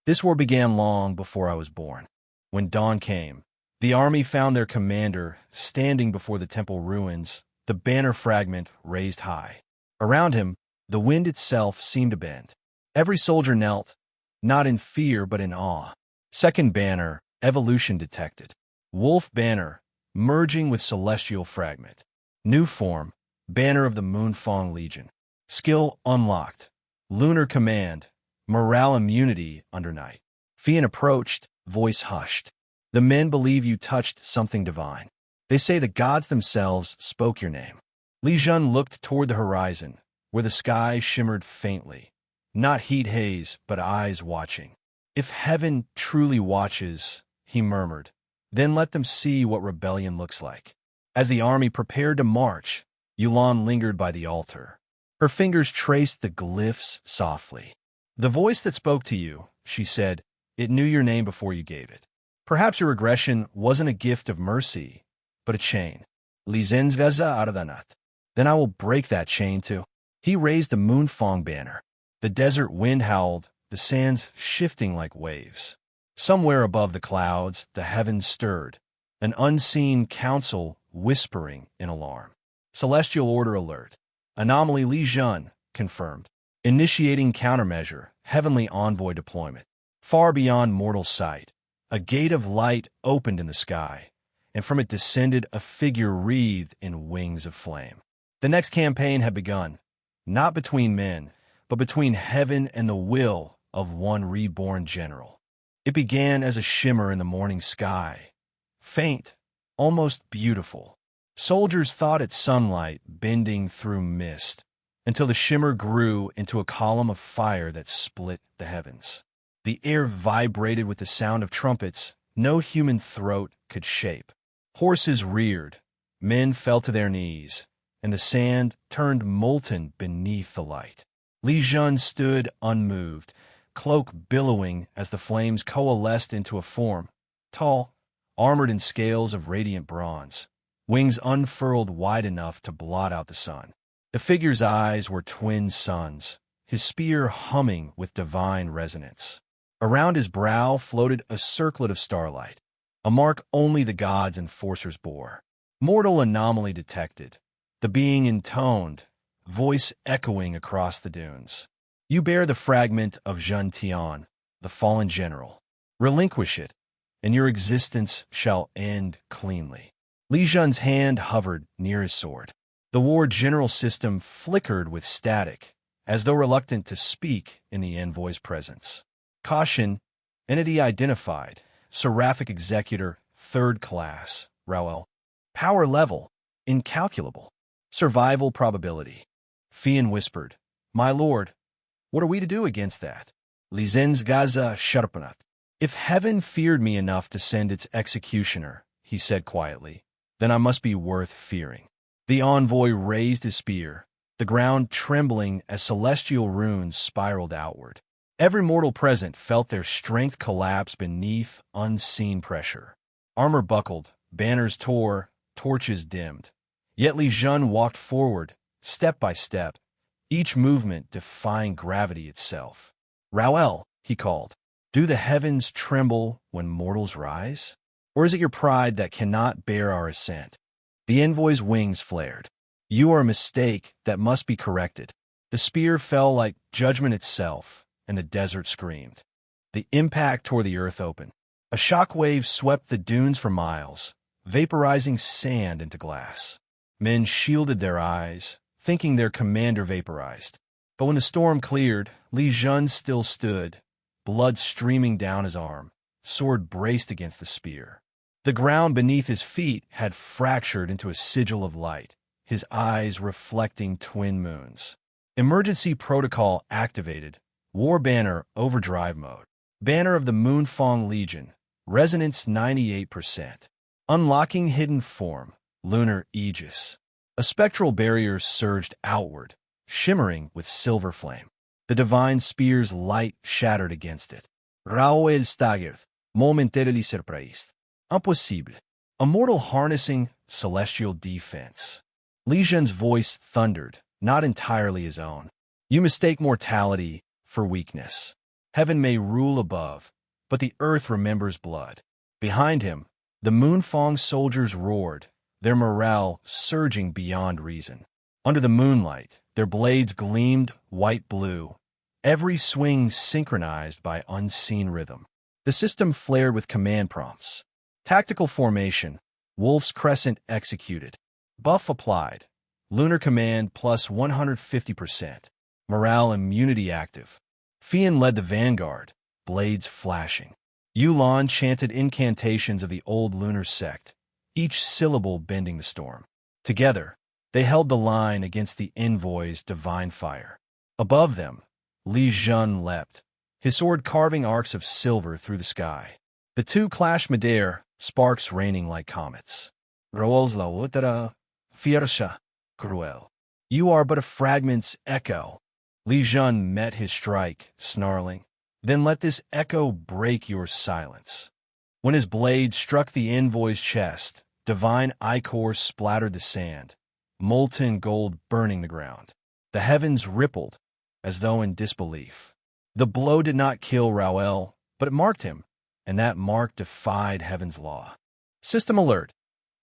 This war began long before I was born. When dawn came, the army found their commander standing before the temple ruins, the banner fragment raised high. Around him, the wind itself seemed to bend. Every soldier knelt, not in fear but in awe. Second banner, evolution detected. Wolf banner, merging with celestial fragment. New form, banner of the Moonfang Legion. Skill unlocked. Lunar command, morale immunity under night. Fian approached, voice hushed. The men believe you touched something divine. They say the gods themselves spoke your name. Li Jun looked toward the horizon, where the sky shimmered faintly. Not heat haze, but eyes watching. If heaven truly watches, he murmured, then let them see what rebellion looks like. As the army prepared to march, Yulan lingered by the altar. Her fingers traced the glyphs softly. The voice that spoke to you, she said, it knew your name before you gave it. Perhaps your regression wasn't a gift of mercy, but a chain. Lizenzveza Aradanat. Then I will break that chain too. He raised the Moonfang banner. The desert wind howled, the sands shifting like waves. Somewhere above the clouds, the heavens stirred, an unseen council whispering in alarm. Celestial order alert. Anomaly Li Jun, confirmed. Initiating countermeasure, heavenly envoy deployment. Far beyond mortal sight, a gate of light opened in the sky, and from it descended a figure wreathed in wings of flame. The next campaign had begun, not between men, but between heaven and the will of one reborn general. It began as a shimmer in the morning sky, faint, almost beautiful. Soldiers thought it sunlight bending through mist, until the shimmer grew into a column of fire that split the heavens. The air vibrated with the sound of trumpets no human throat could shape. Horses reared, men fell to their knees, and the sand turned molten beneath the light. Li Jun stood unmoved, cloak billowing as the flames coalesced into a form, tall, armored in scales of radiant bronze, wings unfurled wide enough to blot out the sun. The figure's eyes were twin suns, his spear humming with divine resonance. Around his brow floated a circlet of starlight, a mark only the gods' enforcers bore. Mortal anomaly detected, the being intoned, voice echoing across the dunes. You bear the fragment of Jun Tian, the fallen general. Relinquish it, and your existence shall end cleanly. Li Jun's hand hovered near his sword. The war general system flickered with static, as though reluctant to speak in the envoy's presence. Caution, entity identified, seraphic executor, 3rd class, Rauel. Power level, incalculable. Survival probability. Fian whispered, My lord, what are we to do against that? Lizenz Gaza Sharpanath. If heaven feared me enough to send its executioner, he said quietly, then I must be worth fearing. The envoy raised his spear, the ground trembling as celestial runes spiraled outward. Every mortal present felt their strength collapse beneath unseen pressure. Armor buckled, banners tore, torches dimmed. Yet Li Jun walked forward, step by step, each movement defying gravity itself. Rauel, he called, do the heavens tremble when mortals rise? Or is it your pride that cannot bear our ascent? The envoy's wings flared. You are a mistake that must be corrected. The spear fell like judgment itself, and the desert screamed. The impact tore the earth open. A shockwave swept the dunes for miles, vaporizing sand into glass. Men shielded their eyes, thinking their commander vaporized. But when the storm cleared, Li Jun still stood, blood streaming down his arm, sword braced against the spear. The ground beneath his feet had fractured into a sigil of light, his eyes reflecting twin moons. Emergency protocol activated. War banner overdrive mode. Banner of the Moonfang Legion. Resonance 98%. Unlocking hidden form. Lunar Aegis. A spectral barrier surged outward, shimmering with silver flame. The divine spear's light shattered against it. Raoul staggered, momentarily surprised. Impossible. A mortal harnessing celestial defense. Li Jun's voice thundered, not entirely his own. You mistake mortality for weakness. Heaven may rule above, but the earth remembers blood. Behind him, the Moonfang soldiers roared, their morale surging beyond reason. Under the moonlight, their blades gleamed white-blue, every swing synchronized by unseen rhythm. The system flared with command prompts. Tactical formation, Wolf's Crescent executed. Buff applied. Lunar command plus 150%. Morale immunity active. Fian led the vanguard, blades flashing. Yulan chanted incantations of the old lunar sect, each syllable bending the storm. Together, they held the line against the envoy's divine fire. Above them, Li Jun leapt, his sword carving arcs of silver through the sky. The two clashed midair, sparks raining like comets. Roel's la utera, fiersha, cruel. You are but a fragment's echo. Li Jun met his strike, snarling. Then let this echo break your silence. When his blade struck the envoy's chest, divine ichor splattered the sand, molten gold burning the ground. The heavens rippled, as though in disbelief. The blow did not kill Rauel, but it marked him, and that mark defied heaven's law. System alert.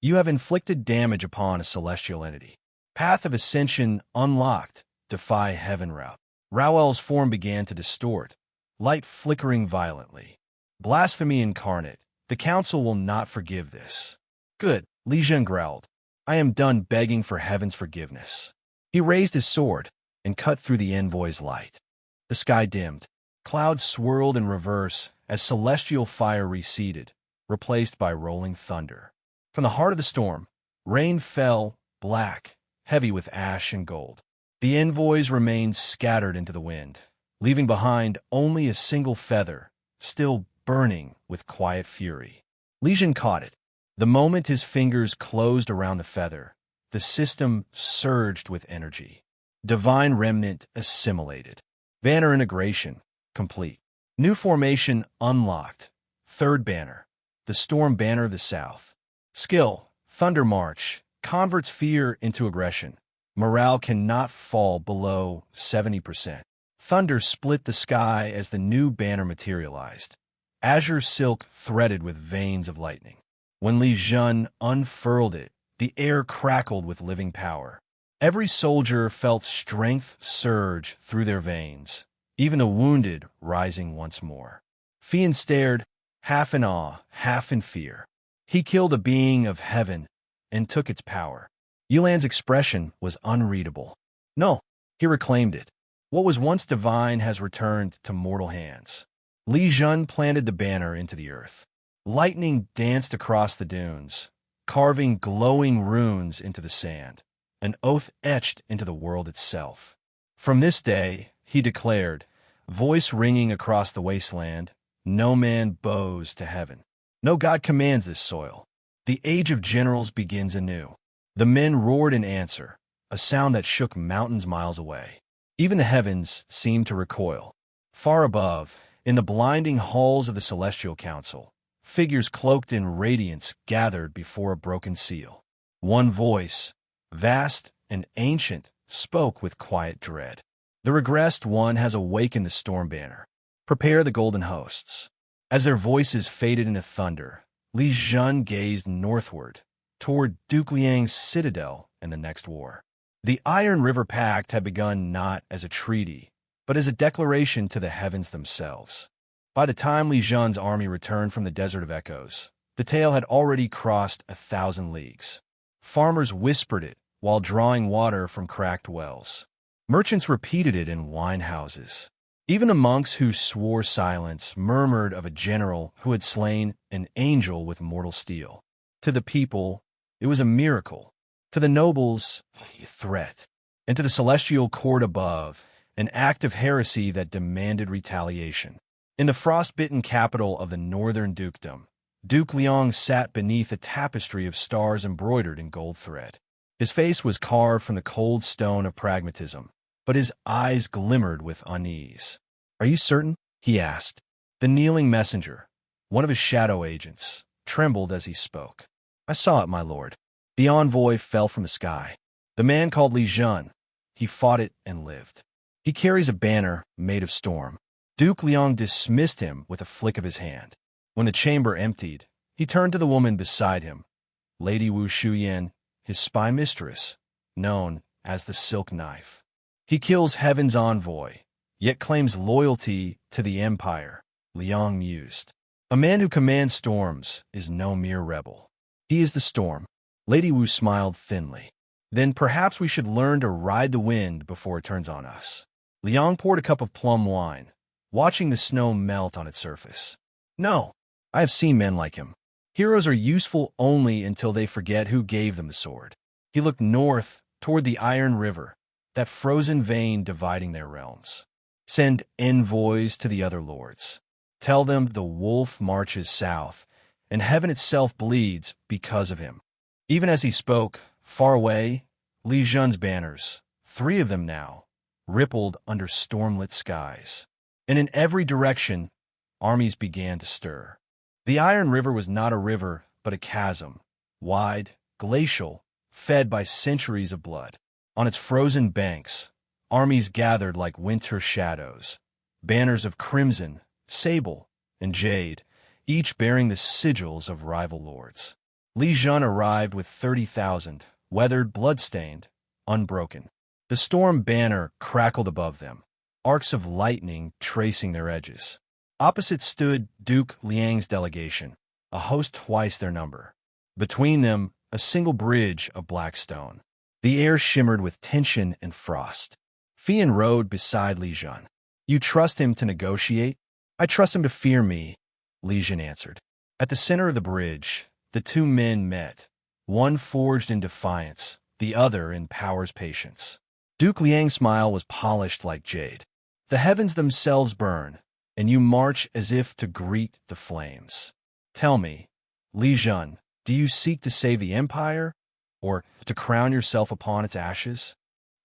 You have inflicted damage upon a celestial entity. Path of ascension unlocked. Defy heaven route. Rowell's form began to distort, light flickering violently. Blasphemy incarnate. The council will not forgive this. Good, Li Jun growled. I am done begging for heaven's forgiveness. He raised his sword and cut through the envoy's light. The sky dimmed. Clouds swirled in reverse as celestial fire receded, replaced by rolling thunder. From the heart of the storm, rain fell, black, heavy with ash and gold. The envoys remained scattered into the wind, leaving behind only a single feather, still burning with quiet fury. Li Jun caught it. The moment his fingers closed around the feather, the system surged with energy. Divine remnant assimilated. Banner integration complete. New formation unlocked. Third banner, the Storm Banner of the South. Skill, Thunder March, converts fear into aggression. Morale cannot fall below 70%. Thunder split the sky as the new banner materialized. Azure silk threaded with veins of lightning. When Li Jun unfurled it, the air crackled with living power. Every soldier felt strength surge through their veins, even the wounded rising once more. Fian stared, half in awe, half in fear. He killed a being of heaven and took its power. Yulan's expression was unreadable. No, he reclaimed it. What was once divine has returned to mortal hands. Li Jun planted the banner into the earth. Lightning danced across the dunes, carving glowing runes into the sand, an oath etched into the world itself. From this day, he declared, voice ringing across the wasteland, no man bows to heaven. No god commands this soil. The age of generals begins anew. The men roared in answer, a sound that shook mountains miles away. Even the heavens seemed to recoil. Far above, in the blinding halls of the Celestial Council, figures cloaked in radiance gathered before a broken seal. One voice, vast and ancient, spoke with quiet dread. The regressed one has awakened the storm banner. Prepare the golden hosts. As their voices faded into thunder, Li Jun gazed northward, toward Duke Liang's citadel and the next war. The Iron River Pact had begun not as a treaty, but as a declaration to the heavens themselves. By the time Li Jun's army returned from the Desert of Echoes, the tale had already crossed 1,000 leagues. Farmers whispered it while drawing water from cracked wells. Merchants repeated it in wine houses. Even the monks who swore silence murmured of a general who had slain an angel with mortal steel. To the people, it was a miracle. To the nobles, a threat. And to the celestial court above, an act of heresy that demanded retaliation. In the frostbitten capital of the northern dukedom, Duke Liang sat beneath a tapestry of stars embroidered in gold thread. His face was carved from the cold stone of pragmatism, but his eyes glimmered with unease. Are you certain? He asked. The kneeling messenger, one of his shadow agents, trembled as he spoke. I saw it, my lord. The envoy fell from the sky. The man called Li Jun. He fought it and lived. He carries a banner made of storm. Duke Liang dismissed him with a flick of his hand. When the chamber emptied, he turned to the woman beside him, Lady Wu Shuyan, his spy mistress, known as the Silk Knife. He kills heaven's envoy, yet claims loyalty to the empire, Liang mused. A man who commands storms is no mere rebel. He is the storm. Lady Wu smiled thinly. Then perhaps we should learn to ride the wind before it turns on us. Liang poured a cup of plum wine, watching the snow melt on its surface. No, I have seen men like him. Heroes are useful only until they forget who gave them the sword. He looked north toward the Iron River, that frozen vein dividing their realms. Send envoys to the other lords. Tell them the wolf marches south, and heaven itself bleeds because of him. Even as he spoke, far away, Li Jun's banners, 3 of them now, rippled under stormlit skies. And in every direction, armies began to stir. The Iron River was not a river, but a chasm, wide, glacial, fed by centuries of blood. On its frozen banks, armies gathered like winter shadows, banners of crimson, sable, and jade, each bearing the sigils of rival lords. Li Jun arrived with 30,000, weathered, blood-stained, unbroken. The storm banner crackled above them, arcs of lightning tracing their edges. Opposite stood Duke Liang's delegation, a host twice their number. Between them, a single bridge of black stone. The air shimmered with tension and frost. Fian rode beside Li Jun. You trust him to negotiate? I trust him to fear me, Li Jun answered. At the center of the bridge, the two men met, one forged in defiance, the other in power's patience. Duke Liang's smile was polished like jade. The heavens themselves burn, and you march as if to greet the flames. Tell me, Li Jun, do you seek to save the empire, or to crown yourself upon its ashes?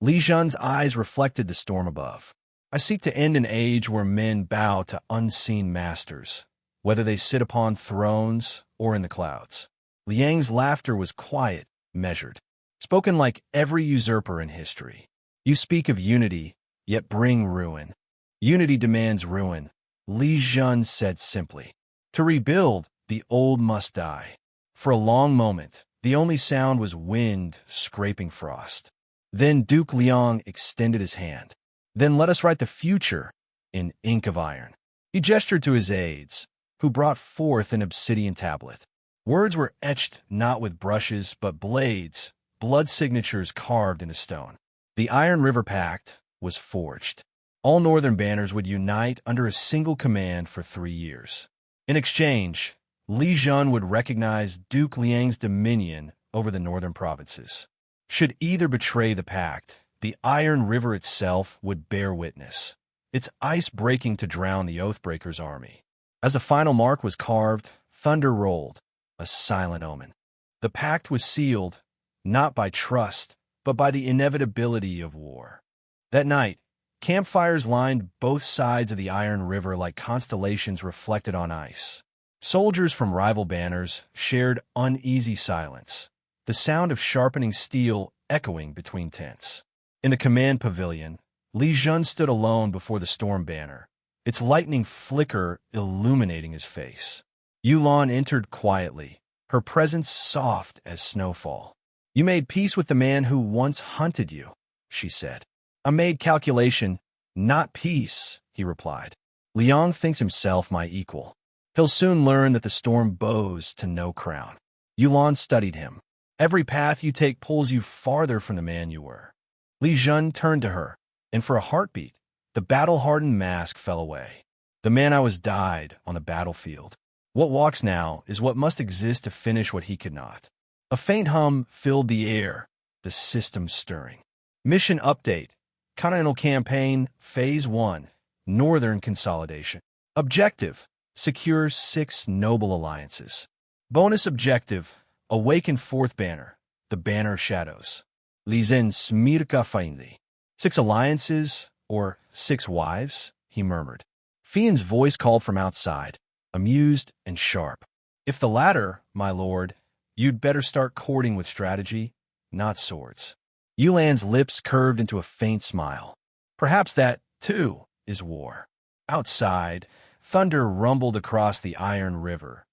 Li Jun's eyes reflected the storm above. I seek to end an age where men bow to unseen masters, whether they sit upon thrones or in the clouds. Liang's laughter was quiet, measured, spoken like every usurper in history. You speak of unity, yet bring ruin. Unity demands ruin, Li Jun said simply. To rebuild, the old must die. For a long moment, the only sound was wind scraping frost. Then Duke Liang extended his hand. Then let us write the future in ink of iron. He gestured to his aides, who brought forth an obsidian tablet. Words were etched not with brushes but blades, blood signatures carved into stone. The Iron River Pact was forged. All northern banners would unite under a single command for 3 years. In exchange, Li Jun would recognize Duke Liang's dominion over the northern provinces. Should either betray the pact, the Iron River itself would bear witness, its ice breaking to drown the Oathbreakers' army. As the final mark was carved, thunder rolled, a silent omen. The pact was sealed, not by trust, but by the inevitability of war. That night, campfires lined both sides of the Iron River like constellations reflected on ice. Soldiers from rival banners shared uneasy silence, the sound of sharpening steel echoing between tents. In the command pavilion, Li Jun stood alone before the storm banner, its lightning flicker illuminating his face. Yulan entered quietly, her presence soft as snowfall. You made peace with the man who once hunted you, she said. I made calculation, not peace, he replied. Liang thinks himself my equal. He'll soon learn that the storm bows to no crown. Yulan studied him. Every path you take pulls you farther from the man you were. Li Jun turned to her, and for a heartbeat, the battle-hardened mask fell away. The man I was died on the battlefield. What walks now is what must exist to finish what he could not. A faint hum filled the air, the system stirring. Mission update. Continental Campaign, Phase 1, Northern Consolidation. Objective, secure 6 noble alliances. Bonus objective, awaken 4th banner, the Banner of Shadows. Lizen Smirka Fainli. 6 alliances, or 6 wives, he murmured. Fian's voice called from outside, amused and sharp. If the latter, my lord, you'd better start courting with strategy, not swords. Yulan's lips curved into a faint smile. Perhaps that, too, is war. Outside, thunder rumbled across the Iron River.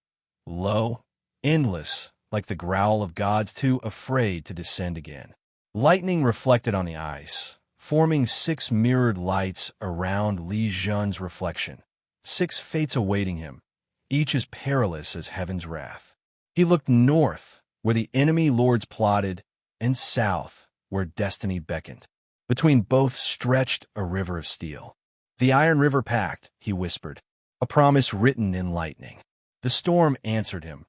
Low, endless, like the growl of gods too afraid to descend again. Lightning reflected on the ice, forming 6 mirrored lights around Li Jun's reflection. 6 fates awaiting him, each as perilous as heaven's wrath. He looked north, where the enemy lords plotted, and south, where destiny beckoned. Between both stretched a river of steel. The Iron River Pact, he whispered, a promise written in lightning. The storm answered him,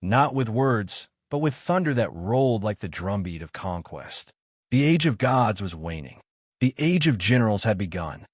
not with words, but with thunder that rolled like the drumbeat of conquest. The age of gods was waning. The age of generals had begun.